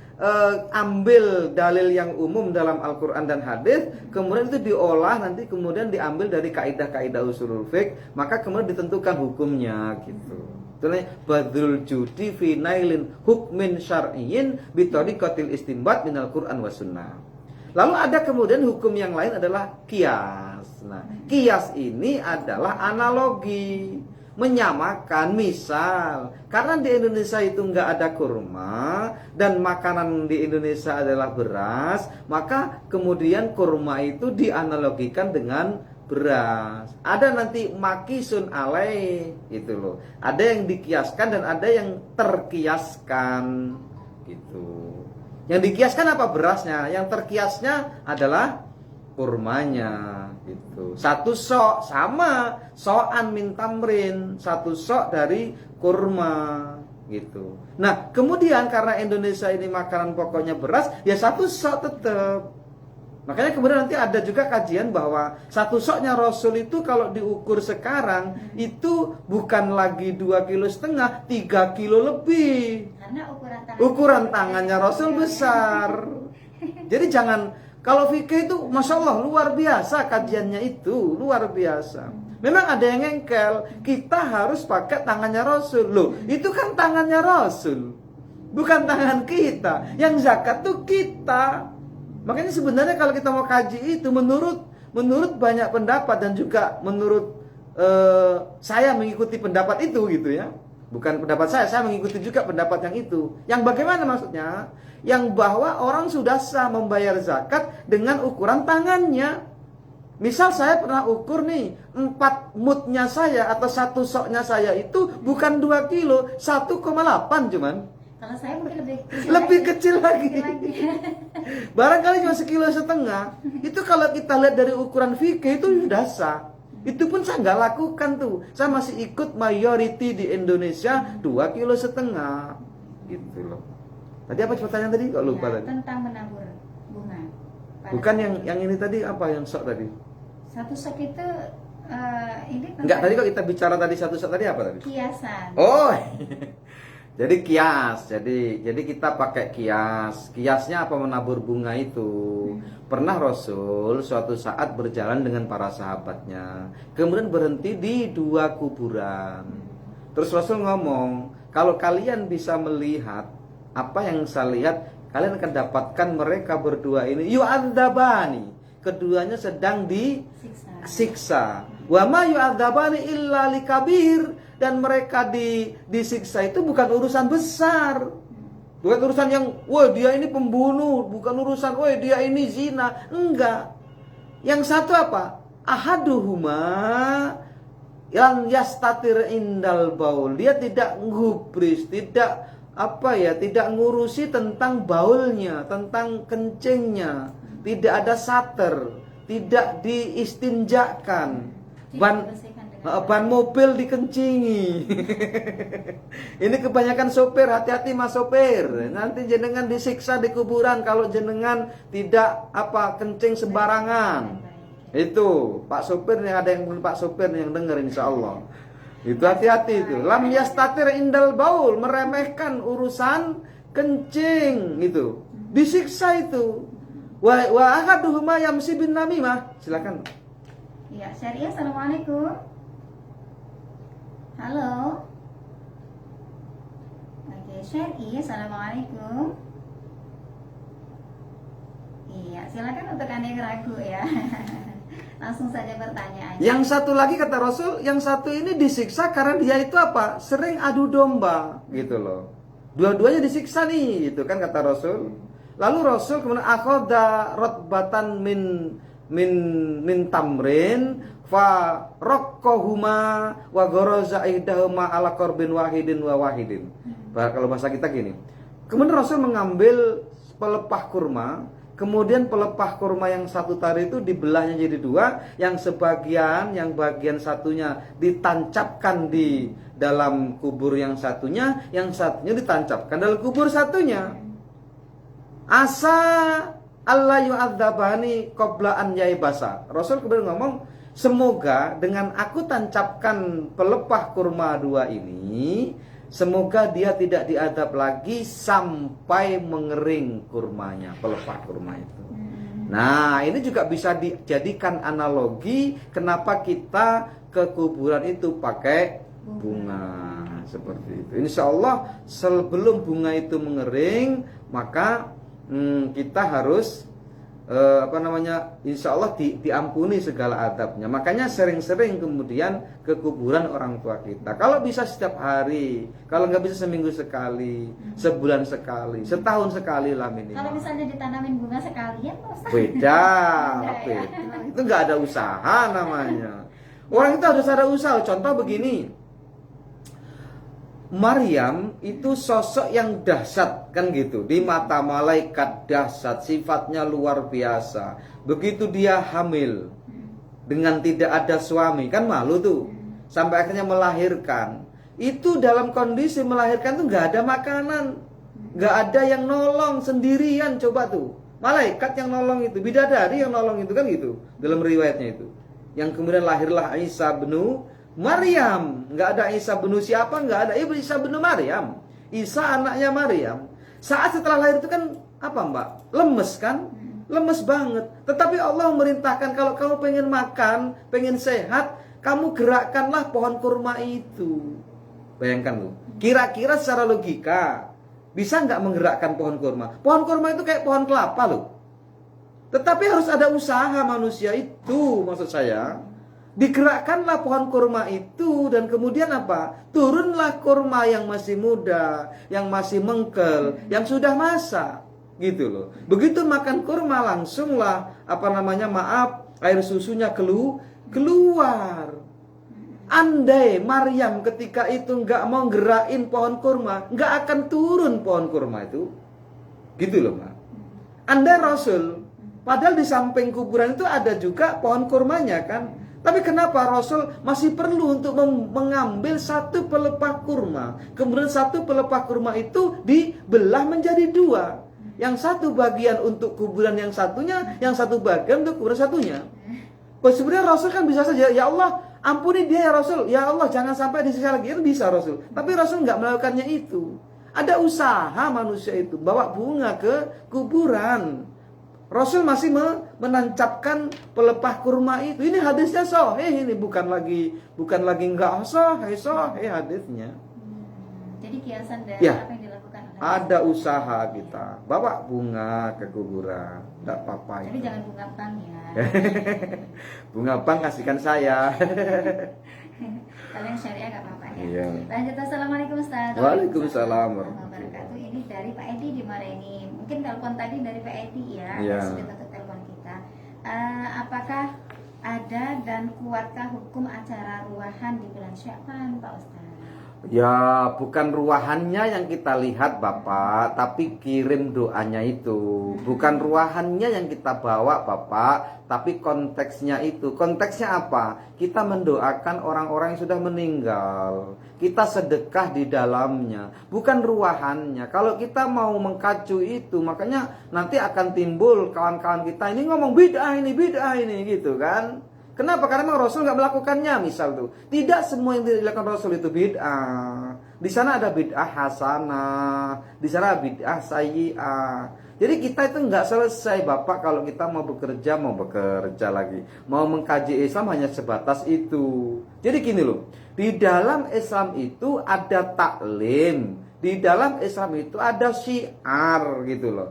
B: ambil dalil yang umum dalam Al-Quran dan hadis, kemudian itu diolah, nanti kemudian diambil dari kaidah-kaidah usulul fiqh, maka kemudian ditentukan hukumnya gitu. Contohnya badrul judi fi nailin hukmin syar'iyyin bi tariqatil istinbat minal Qur'an was sunnah. Lalu ada kemudian hukum yang lain adalah qiyas. Nah, qiyas ini adalah analogi, menyamakan. Misal, karena di Indonesia itu nggak ada kurma dan makanan di Indonesia adalah beras, maka kemudian kurma itu dianalogikan dengan beras. Ada nanti makisun alaih, itu loh. Ada yang dikiaskan dan ada yang terkiaskan, gitu. Yang dikiaskan apa? Berasnya. Yang terkiasnya adalah kurmanya, gitu. Satu sok sama so'an min tamrin, satu sok dari kurma, gitu. Nah kemudian karena Indonesia ini makanan pokoknya beras, ya satu sok tetap. Makanya kemudian nanti ada juga kajian bahwa satu soknya Rasul itu kalau diukur sekarang itu bukan lagi 2,5 kilo, 3 kilo lebih.
A: Karena
B: ukuran tangannya Rasul besar. Jadi jangan, kalau fikih itu Masya Allah luar biasa kajiannya itu, luar biasa. Memang ada yang ngengkel, kita harus pakai tangannya Rasul. Loh, itu kan tangannya Rasul. bukan tangan kita. Yang zakat tuh kita. Makanya sebenarnya kalau kita mau kaji itu menurut banyak pendapat dan juga menurut saya mengikuti pendapat itu gitu ya. Bukan pendapat saya mengikuti juga pendapat yang itu. Yang bagaimana maksudnya? Yang bahwa orang sudah sah membayar zakat dengan ukuran tangannya. Misal saya pernah ukur nih, 4 mudnya saya atau 1 soknya saya itu bukan 2 kilo, 1,8 cuman.
A: Kalau saya mungkin
B: Lebih kecil lagi. Barangkali cuma 1,5 kilo. Itu kalau kita lihat dari ukuran fikih itu sudah sah. Itu pun saya nggak lakukan tuh. Saya masih ikut mayority di Indonesia 2,5 kilo. Gitu loh. Tadi apa pertanyaan tadi? Kok lupa tadi?
A: Tentang menabur bunga.
B: Bukan yang ini tadi apa yang sok tadi?
A: Satu sok itu ini
B: Enggak, tadi kok kita bicara tadi satu sok tadi apa tadi?
A: kiasan.
B: Oh. Jadi kias. Jadi kita pakai kias. Kiasnya apa menabur bunga itu? Pernah Rasul suatu saat berjalan dengan para sahabatnya, kemudian berhenti di 2 kuburan. Terus Rasul ngomong, kalau kalian bisa melihat apa yang saya lihat, kalian akan dapatkan mereka berdua ini yu'adzabani, keduanya sedang disiksa. Wa ma yu'adzabani illa likabir, dan mereka disiksa itu bukan urusan besar. Bukan urusan yang, wah dia ini pembunuh, bukan urusan, wah dia ini zina, enggak. Yang satu apa? Ahaduhuma yang yastatir indal baul, dia tidak ngubris, tidak tidak ngurusi tentang baulnya, tentang kencingnya, tidak ada sater, tidak diistinjakan, ban mobil dikencingi. Ini kebanyakan sopir, hati-hati mas sopir, nanti jenengan disiksa di kuburan kalau jenengan tidak kencing sembarangan. Itu Pak sopir nih, ada yang Pak sopir yang dengar insya Allah. Itu hati-hati itu. Lam yastatir indal baul, meremehkan urusan kencing itu. Disiksa itu. Wa ahaduhuma yamsi bin namimah. Silakan.
A: Ya, Syariah. Assalamualaikum. Halo. Oke, Syariah. Assalamualaikum. Iya, silakan untuk Anda yang ragu ya. Langsung saja bertanya aja.
B: Yang satu lagi kata Rasul, yang satu ini disiksa karena dia itu sering adu domba gitu loh. Dua-duanya disiksa nih, gitu kan kata Rasul. Lalu Rasul kemudian akhoda rotbatan min tamrin fa rokkohuma wa goroza ihdahuma ala korbin wahidin wa wahidin. Kalau bahasa kita gini. Kemudian Rasul mengambil pelepah kurma. Kemudian pelepah kurma yang satu tadi itu dibelahnya jadi 2, yang bagian satunya ditancapkan di dalam kubur yang satunya ditancapkan dalam kubur satunya. Asa Allah yu'adzabani qabla an yaibasa. Rasul kemudian ngomong, semoga dengan aku tancapkan pelepah kurma 2 ini, semoga dia tidak diadab lagi sampai mengering kurmanya, pelepah kurma itu. Nah, ini juga bisa dijadikan analogi kenapa kita ke kuburan itu pakai bunga seperti itu. Insya Allah sebelum bunga itu mengering, maka kita harus insya Allah diampuni segala adabnya. Makanya sering-sering kemudian ke kuburan orang tua kita. Kalau bisa setiap hari, kalau nggak bisa seminggu sekali, sebulan sekali, setahun sekali lah minimal.
A: Kalau misalnya ditanamin bunga sekalian,
B: beda. Itu nggak ada usaha namanya. Orang itu harus ada usaha. Contoh begini, Maryam itu sosok yang dahsyat kan gitu, di mata malaikat dahsyat, sifatnya luar biasa. Begitu dia hamil dengan tidak ada suami, kan malu tuh, sampai akhirnya melahirkan. Itu dalam kondisi melahirkan tuh nggak ada makanan, nggak ada yang nolong, sendirian. Coba tuh, malaikat yang nolong itu, bidadari yang nolong itu kan gitu dalam riwayatnya itu. Yang kemudian lahirlah Isa bin Maryam, nggak ada Isa bin siapa, nggak ada Isa bin Maryam. Isa anaknya Maryam. Saat setelah lahir itu kan Mbak? Lemes kan? Lemes banget. Tetapi Allah memerintahkan kalau kamu pengen makan, pengen sehat, kamu gerakkanlah pohon kurma itu. Bayangkan loh. Kira-kira secara logika, bisa nggak menggerakkan pohon kurma? Pohon kurma itu kayak pohon kelapa loh. Tetapi harus ada usaha manusia itu, maksud saya. Digerakkanlah pohon kurma itu dan kemudian apa? Turunlah kurma yang masih muda, yang masih mengkel, yang sudah masak, gitu loh. Begitu makan kurma langsunglah air susunya keluar. Andai Maryam ketika itu nggak mau gerakin pohon kurma, nggak akan turun pohon kurma itu, gitu loh, Mbak. Andai Rasul, padahal di samping kuburan itu ada juga pohon kurmanya kan. Tapi kenapa Rasul masih perlu untuk mengambil satu pelepah kurma? Kemudian satu pelepah kurma itu dibelah menjadi dua. Yang satu bagian untuk kuburan yang satunya, yang satu bagian untuk kuburan satunya. Sebenarnya Rasul kan bisa saja, ya Allah ampuni dia ya Rasul, ya Allah jangan sampai disiksa lagi. Itu bisa Rasul. Tapi Rasul nggak melakukannya itu. Ada usaha manusia itu, bawa bunga ke kuburan. Rasul masih menancapkan pelepah kurma itu. Ini hadisnya sahih, ini bukan lagi enggak sahih hadisnya.
A: Jadi kiasan dari
B: Ya,
A: apa yang dilakukan oleh
B: ada usaha kita. Bawa bunga ke kuburan, enggak apa-apa.
A: Jadi jangan bunga pang ya.
B: Bunga bang kasihkan saya.
A: Kalian syariah gak apa-apa ya.
B: Iya.
A: Lanjut, assalamualaikum Ustaz.
B: Waalaikumsalam
A: warahmatullahi wabarakatuh. Ini dari Pak Edi di Mareni. Mungkin telepon tadi dari Pak Edi ya.
B: Iya.
A: Sudah tutup telepon kita. Apakah ada dan kuatkah hukum acara ruahan di bulan Sya'ban, Pak Ustaz?
B: Ya, bukan ruahannya yang kita lihat Bapak, tapi kirim doanya itu. Bukan ruahannya yang kita bawa Bapak, tapi konteksnya itu. Konteksnya apa? Kita mendoakan orang-orang yang sudah meninggal. Kita sedekah di dalamnya, bukan ruahannya. Kalau kita mau mengkacu itu, makanya nanti akan timbul kawan-kawan kita ini ngomong bid'ah ini gitu kan. Kenapa? Karena memang Rasul nggak melakukannya, misal tuh. Tidak semua yang dilakukan Rasul itu bid'ah. Di sana ada bid'ah hasanah, di sana ada bid'ah sayyi'ah. Jadi kita itu nggak selesai Bapak kalau kita mau bekerja lagi. Mau mengkaji Islam hanya sebatas itu. Jadi gini loh, di dalam Islam itu ada taklim. Di dalam Islam itu ada syiar gitu loh.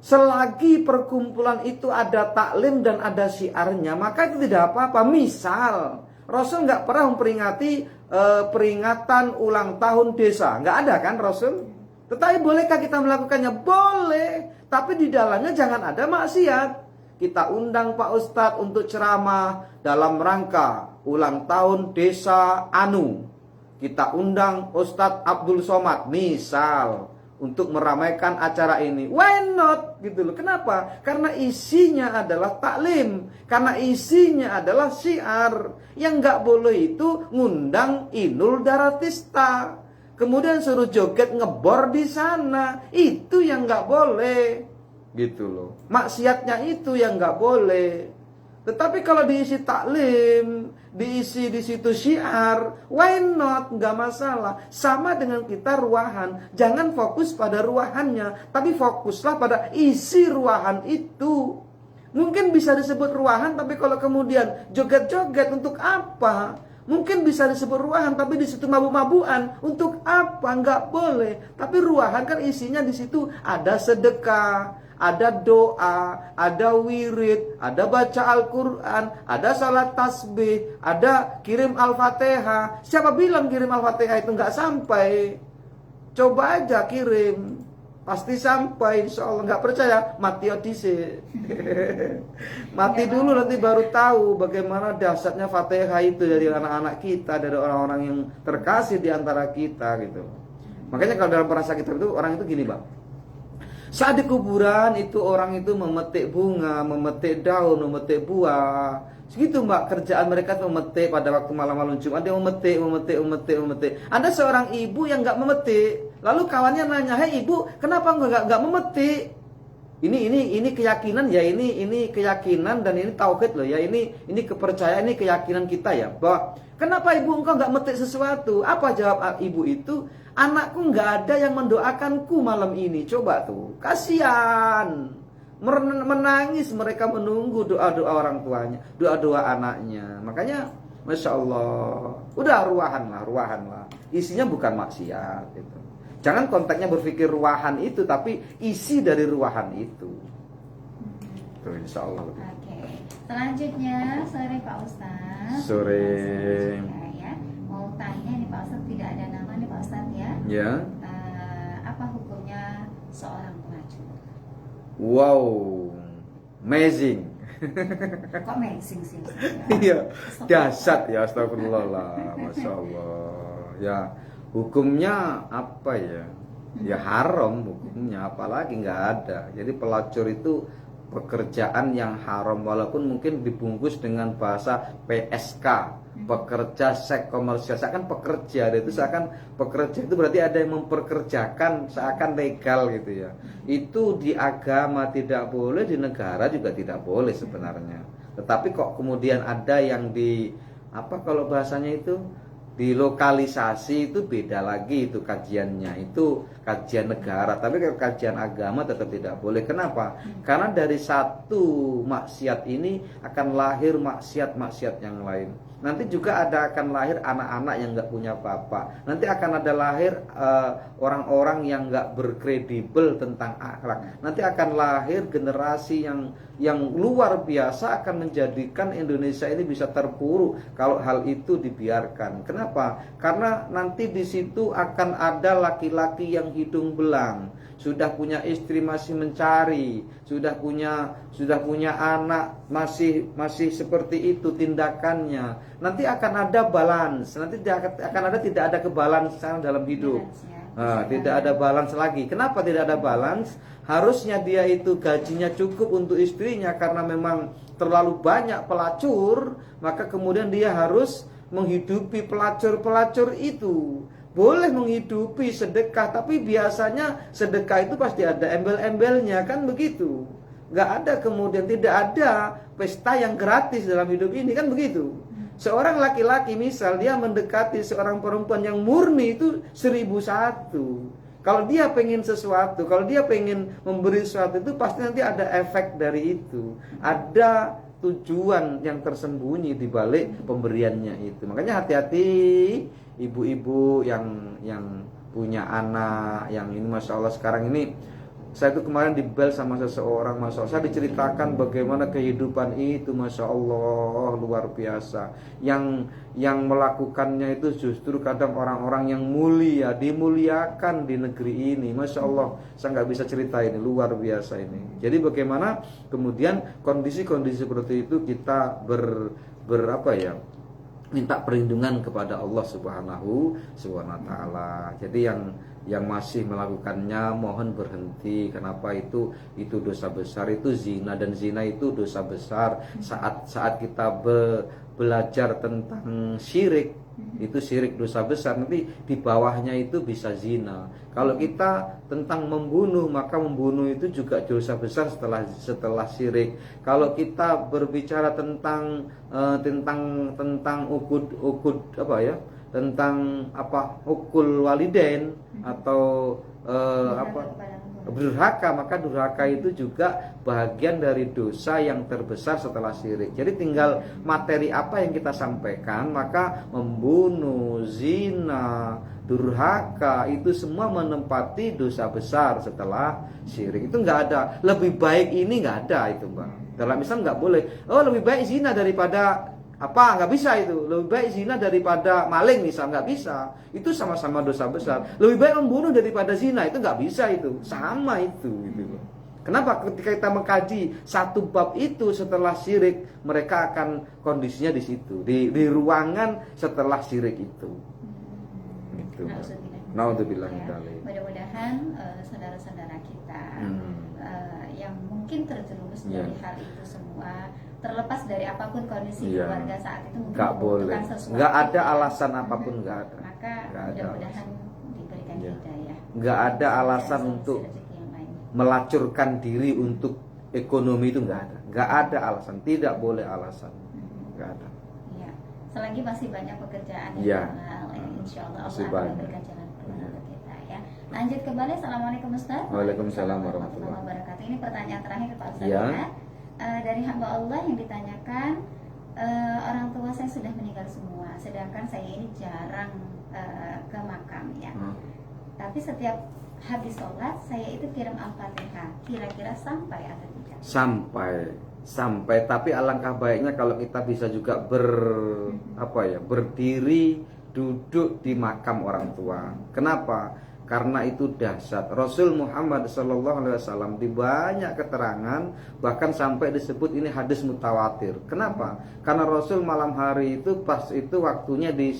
B: Selagi perkumpulan itu ada taklim dan ada syiarnya, maka itu tidak apa-apa. Misal, Rasul nggak pernah memperingati peringatan ulang tahun desa. Nggak ada kan Rasul? Tetapi bolehkah kita melakukannya? Boleh. Tapi di dalamnya jangan ada maksiat. Kita undang Pak Ustadz untuk ceramah dalam rangka ulang tahun desa Anu. Kita undang Ustadz Abdul Somad, misal, untuk meramaikan acara ini. Why not? Gitu loh. Kenapa? Karena isinya adalah taklim. Karena isinya adalah syiar. Yang nggak boleh itu ngundang Inul Daratista. Kemudian suruh joget ngebor di sana. Itu yang nggak boleh. Gitu loh. Maksiatnya itu yang nggak boleh. Tetapi kalau diisi taklim, diisi di situ syiar, why not? Nggak masalah. Sama dengan kita ruahan. Jangan fokus pada ruahannya, tapi fokuslah pada isi ruahan itu. Mungkin bisa disebut ruahan, tapi kalau kemudian joget-joget untuk apa? Mungkin bisa disebut ruahan, tapi di situ mabuk-mabukan untuk apa? Nggak boleh. Tapi ruahan kan isinya di situ ada sedekah, ada doa, ada wirid, ada baca Al-Quran, ada salat tasbih, ada kirim Al-Fatihah. Siapa bilang kirim Al-Fatihah itu nggak sampai? Coba aja kirim, pasti sampai insya Allah. Nggak percaya, mati odise. Mati dulu nanti baru tahu bagaimana dahsyatnya Fatihah itu dari anak-anak kita, dari orang-orang yang terkasih di antara kita gitu. Makanya kalau dalam perasa kita itu orang itu gini Bang. Saat di kuburan itu orang itu memetik bunga, memetik daun, memetik buah. Segitu Mbak kerjaan mereka itu memetik pada waktu malam-malam Jumat. Dia memetik. Ada seorang ibu yang nggak memetik. Lalu kawannya nanya, "Hei ibu, kenapa nggak memetik?" Ini keyakinan ya, ini keyakinan dan ini tauhid loh ya. Ini kepercayaan, ini keyakinan kita ya. Bahwa kenapa ibu engkau nggak metik sesuatu? Apa jawab ibu itu? Anakku nggak ada yang mendoakanku malam ini. Coba tuh, kasihan, menangis mereka menunggu doa-doa orang tuanya, doa-doa anaknya. Makanya, masya Allah, udah ruahan lah. Isinya bukan maksiat. Gitu. Jangan konteksnya berpikir ruahan itu, tapi isi dari ruahan itu. Tuh, insya Allah.
A: Oke. Selanjutnya sore Pak Ustadz.
B: Sore.
A: Ya. Mau tanya nih Pak Ustadz, tidak ada nama nih Pak Ustadz ya.
B: Ya.
A: Apa hukumnya seorang pelacur?
B: Wow, amazing.
A: Kok amazing sih?
B: Iya, dahsyat ya, astagfirullah lah, masya Allah. Ya, hukumnya apa ya? Ya haram hukumnya, apalagi nggak ada. Jadi pelacur itu pekerjaan yang haram, walaupun mungkin dibungkus dengan bahasa PSK, pekerja seks komersial. Seakan pekerja, itu seakan pekerja itu berarti ada yang memperkerjakan, seakan legal gitu ya. Itu di agama tidak boleh, di negara juga tidak boleh sebenarnya. Tetapi kok kemudian ada yang di apa kalau bahasanya itu dilokalisasi, itu beda lagi, itu kajiannya, itu kajian negara. Tapi kalau kajian agama tetap tidak boleh. Kenapa? Karena dari satu maksiat ini akan lahir maksiat-maksiat yang lain. Nanti juga akan lahir anak-anak yang nggak punya bapak. Nanti akan ada lahir orang-orang yang nggak berkredibel tentang akhlak. Nanti akan lahir generasi yang luar biasa, akan menjadikan Indonesia ini bisa terpuruk kalau hal itu dibiarkan. Kenapa? Karena nanti di situ akan ada laki-laki yang hidung belang, sudah punya istri masih mencari, sudah punya anak masih seperti itu tindakannya. Nanti akan ada balance, nanti akan ada tidak ada kebalansan dalam hidup. Tidak ada balance lagi. Kenapa tidak ada balance? Harusnya dia itu gajinya cukup untuk istrinya, karena memang terlalu banyak pelacur, maka kemudian dia harus menghidupi pelacur-pelacur itu. Boleh menghidupi sedekah, tapi biasanya sedekah itu pasti ada embel-embelnya, kan begitu. Nggak ada kemudian, tidak ada pesta yang gratis dalam hidup ini, kan begitu. Seorang laki-laki misal dia mendekati seorang perempuan yang murni, itu 1001. Kalau dia pengen sesuatu, kalau dia pengen memberi sesuatu, itu pasti nanti ada efek dari itu. Ada tujuan yang tersembunyi di balik pemberiannya itu. Makanya hati-hati ibu-ibu yang punya anak, yang ini masya Allah sekarang ini. Saya itu kemarin dibel sama seseorang, masya Allah, saya diceritakan bagaimana kehidupan itu, masya Allah, luar biasa. Yang melakukannya itu justru kadang orang-orang yang mulia, dimuliakan di negeri ini, masya Allah. Saya nggak bisa cerita ini, luar biasa ini. Jadi bagaimana kemudian kondisi-kondisi seperti itu kita berapa ya? Minta perlindungan kepada Allah Subhanahu wa Ta'ala. Jadi yang masih melakukannya mohon berhenti. Kenapa? Itu dosa besar, itu zina, dan zina itu dosa besar. Saat kita belajar tentang syirik, itu syirik dosa besar, nanti di bawahnya itu bisa zina. Kalau kita tentang membunuh, maka membunuh itu juga dosa besar setelah syirik. Kalau kita berbicara tentang ukud apa ya? Tentang ukul walidain atau durhaka, maka durhaka itu juga bagian dari dosa yang terbesar setelah syirik. Jadi tinggal materi apa yang kita sampaikan, maka membunuh, zina, durhaka itu semua menempati dosa besar setelah syirik. Itu nggak ada lebih baik, ini nggak ada itu, Bang. Dalam Islam nggak boleh. Oh, lebih baik zina daripada nggak bisa itu. Lebih baik zina daripada maling misal, nggak bisa. Itu sama-sama dosa besar. Lebih baik membunuh daripada zina, itu nggak bisa itu. Sama itu gitu. Kenapa? Ketika kita mengkaji satu bab itu setelah syirik, mereka akan kondisinya di situ, di ruangan setelah syirik itu. Gitu. Naudzubillah min dzalik.
A: Mudah-mudahan saudara-saudara kita yang mungkin terjerumus dari hal itu semua, terlepas dari apapun kondisi keluarga saat itu, mungkin
B: nggak boleh, nggak ada alasan apapun, nggak ada.
A: Maka mudah-mudahan diberikan hidayah.
B: Nggak ada alasan untuk melacurkan diri untuk ekonomi, itu nggak ada alasan, tidak boleh alasan, nggak ada.
A: Ya, selagi masih banyak pekerjaan yang halal, insya Allah Allah akan memberikan jalan keluar untuk kita ya. Lanjut kembali, assalamualaikum Ustaz.
B: Waalaikumsalam warahmatullahi
A: wabarakatuh. Ini pertanyaan terakhir Pak Ustaz ya. Dari hamba Allah yang ditanyakan, orang tua saya sudah meninggal semua, sedangkan saya ini jarang ke makam ya. Tapi setiap habis sholat saya itu kirim Al-Fatihah. Kira-kira sampai atau tidak?
B: Sampai, tapi alangkah baiknya kalau kita bisa juga berdiri duduk di makam orang tua. Kenapa? Karena itu dahsyat. Rasul Muhammad SAW di banyak keterangan bahkan sampai disebut ini hadis mutawatir. Kenapa? Karena Rasul malam hari itu pas itu waktunya di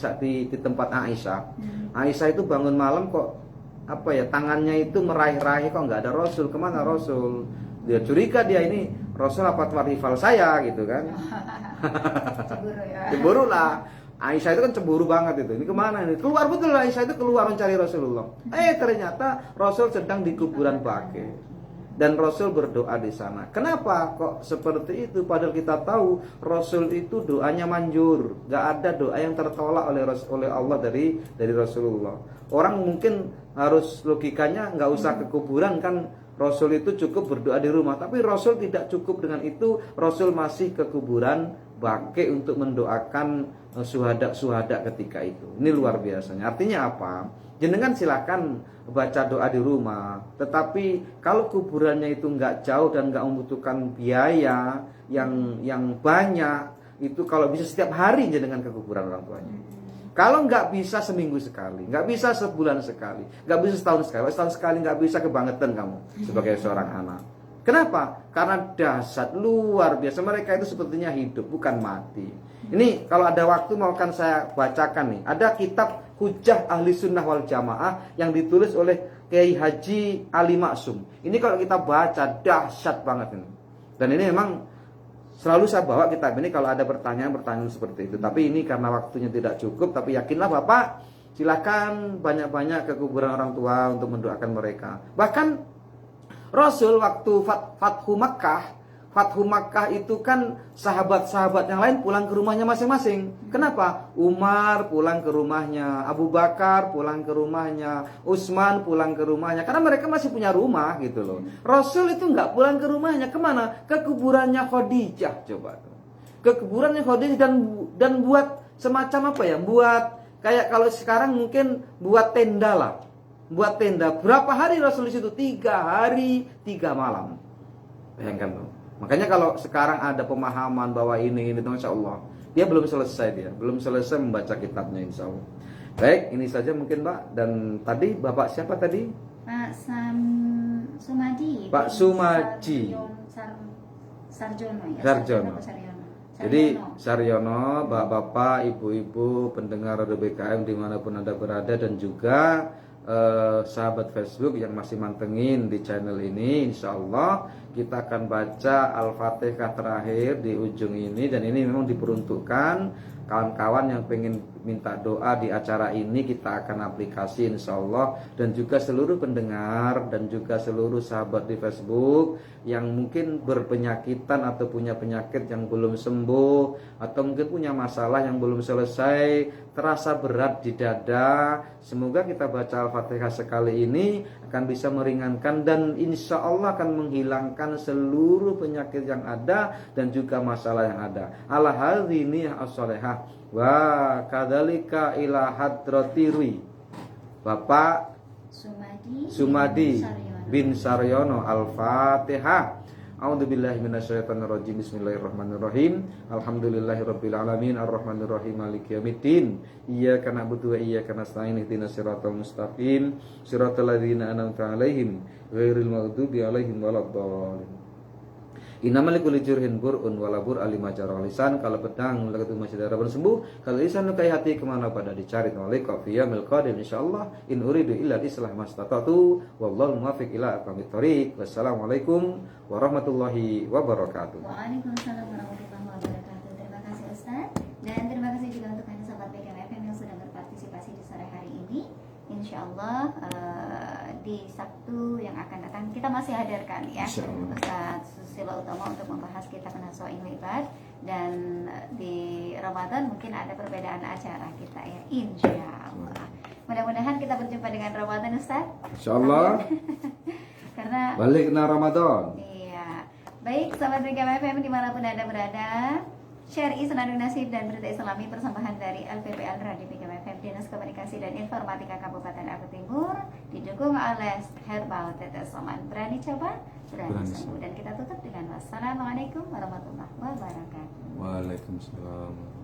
B: tempat Aisyah. Aisyah itu bangun malam kok tangannya itu meraih-raih, kok nggak ada Rasul. Kemana Rasul? Dia curiga, dia ini Rasul apa rival saya gitu kan.
A: Cemburu ya.
B: Cemburu lah. Aisyah itu kan cemburu banget itu. Ini kemana ini? Keluar betul, Aisyah itu keluar mencari Rasulullah. Ternyata Rasul sedang di kuburan Baqi. Dan Rasul berdoa di sana. Kenapa kok seperti itu? Padahal kita tahu Rasul itu doanya manjur. Gak ada doa yang tertolak oleh Allah dari Rasulullah. Orang mungkin harus logikanya nggak usah ke kuburan kan. Rasul itu cukup berdoa di rumah. Tapi Rasul tidak cukup dengan itu. Rasul masih ke kuburan Baqi untuk mendoakan suhada ketika itu. Ini luar biasanya. Artinya apa? Jenengan silakan baca doa di rumah. Tetapi kalau kuburannya itu nggak jauh dan nggak membutuhkan biaya yang banyak, itu kalau bisa setiap hari jenengan ke kuburan orang tuanya. Kalau nggak bisa seminggu sekali, nggak bisa sebulan sekali, nggak bisa setahun sekali nggak bisa, kebangetan kamu sebagai seorang anak. Kenapa? Karena dahsyat luar biasa. Mereka itu sepertinya hidup, bukan mati. Ini kalau ada waktu mau kan saya bacakan nih. Ada kitab Hujjah Ahli Sunnah wal Jamaah yang ditulis oleh Kiai Haji Ali Maksum. Ini kalau kita baca dahsyat banget ini. Dan ini memang selalu saya bawa kitab ini kalau ada pertanyaan seperti itu. Tapi ini karena waktunya tidak cukup. Tapi yakinlah Bapak, silakan banyak-banyak ke kuburan orang tua untuk mendoakan mereka. Bahkan Rasul waktu Fathu Makkah itu kan sahabat-sahabat yang lain pulang ke rumahnya masing-masing. Kenapa? Umar pulang ke rumahnya, Abu Bakar pulang ke rumahnya, Utsman pulang ke rumahnya. Karena mereka masih punya rumah gitu loh. Rasul itu nggak pulang ke rumahnya, kemana? Ke kuburannya Khadijah, coba. Ke kuburannya Khadijah dan buat semacam buat kayak kalau sekarang mungkin buat tenda lah. Buat tenda. Berapa hari Rasul di situ? 3 hari 3 malam. Bayangkan tuh. Makanya kalau sekarang ada pemahaman bahwa ini Masya Allah, dia belum selesai membaca kitabnya insya Allah. Baik, ini saja mungkin Pak. Dan tadi Bapak siapa tadi?
A: Pak Sumadi.
B: Pak Sumaji.
A: Sarjono ya.
B: Sarjono. Jadi Saryono, bapak-bapak, ibu-ibu, pendengar Radio BKM dimanapun Anda berada, dan juga sahabat Facebook yang masih mantengin di channel ini, insya Allah kita akan baca Al-Fatihah terakhir di ujung ini. Dan ini memang diperuntukkan kawan-kawan yang pengen minta doa di acara ini, kita akan aplikasi insya Allah. Dan juga seluruh pendengar dan juga seluruh sahabat di Facebook yang mungkin berpenyakitan atau punya penyakit yang belum sembuh, atau mungkin punya masalah yang belum selesai, terasa berat di dada, semoga kita baca Al-Fatihah sekali ini akan bisa meringankan dan insya Allah akan menghilangkan seluruh penyakit yang ada dan juga masalah yang ada. Ala hadhini as-salihah wa kadzalika ila hadratiri Bapak Sumadi bin Saryono. Al-Fatihah. A'udzubillahi minasyaitonirrajim. Bismillahirrahmanirrahim. Alhamdulillahirabbil alamin arrahmanirrahim maliki yaumiddin. Iyyaka na'budu wa iyyaka nasta'in ihdinas siratal mustaqim siratal ladzina an'amta 'alaihim ghairil maghdubi 'alaihim waladdallin. Innamal likulli jurhin bur'un walabur alima jarah lisan. Kalau pedang lakutu masih darah sembuh. Kalau lisan lukai hati kemana pada dicari. Walaika fi yamil qadim insyaallah. In uridu illa islah mastata'tu wallahu muwaffiq ila aqwamit thoriq. Wassalamualaikum warahmatullahi wabarakatuh.
A: Waalaikumsalam warahmatullahi wabarakatuh. Terima kasih Ustaz. Dan terima kasih juga untuk Anda sahabat BKM FM yang sudah berpartisipasi di sore hari ini. Insyaallah di Sabtu yang akan datang kita masih hadirkan ya Ustaz Susilo Utomo untuk membahas kitab Nasoin Ibad. Dan di Ramadan mungkin ada perbedaan acara kita ya, insyaallah. Mudah-mudahan kita berjumpa dengan Ramadan Ustaz,
B: insyaallah.
A: Karena
B: balik na Ramadan.
A: Iya. Baik sahabat BKM FM dimanapun Anda berada, Syari Senandung Nasib dan Berita Islami persembahan dari LPPL Radio PKW FM Dinas Komunikasi dan Informatika Kabupaten Aceh Timur, didukung oleh Herbal Tetes Soman. Berani coba, berani sembuh. Dan kita tutup dengan wassalamualaikum warahmatullahi wabarakatuh.
B: Waalaikumsalam.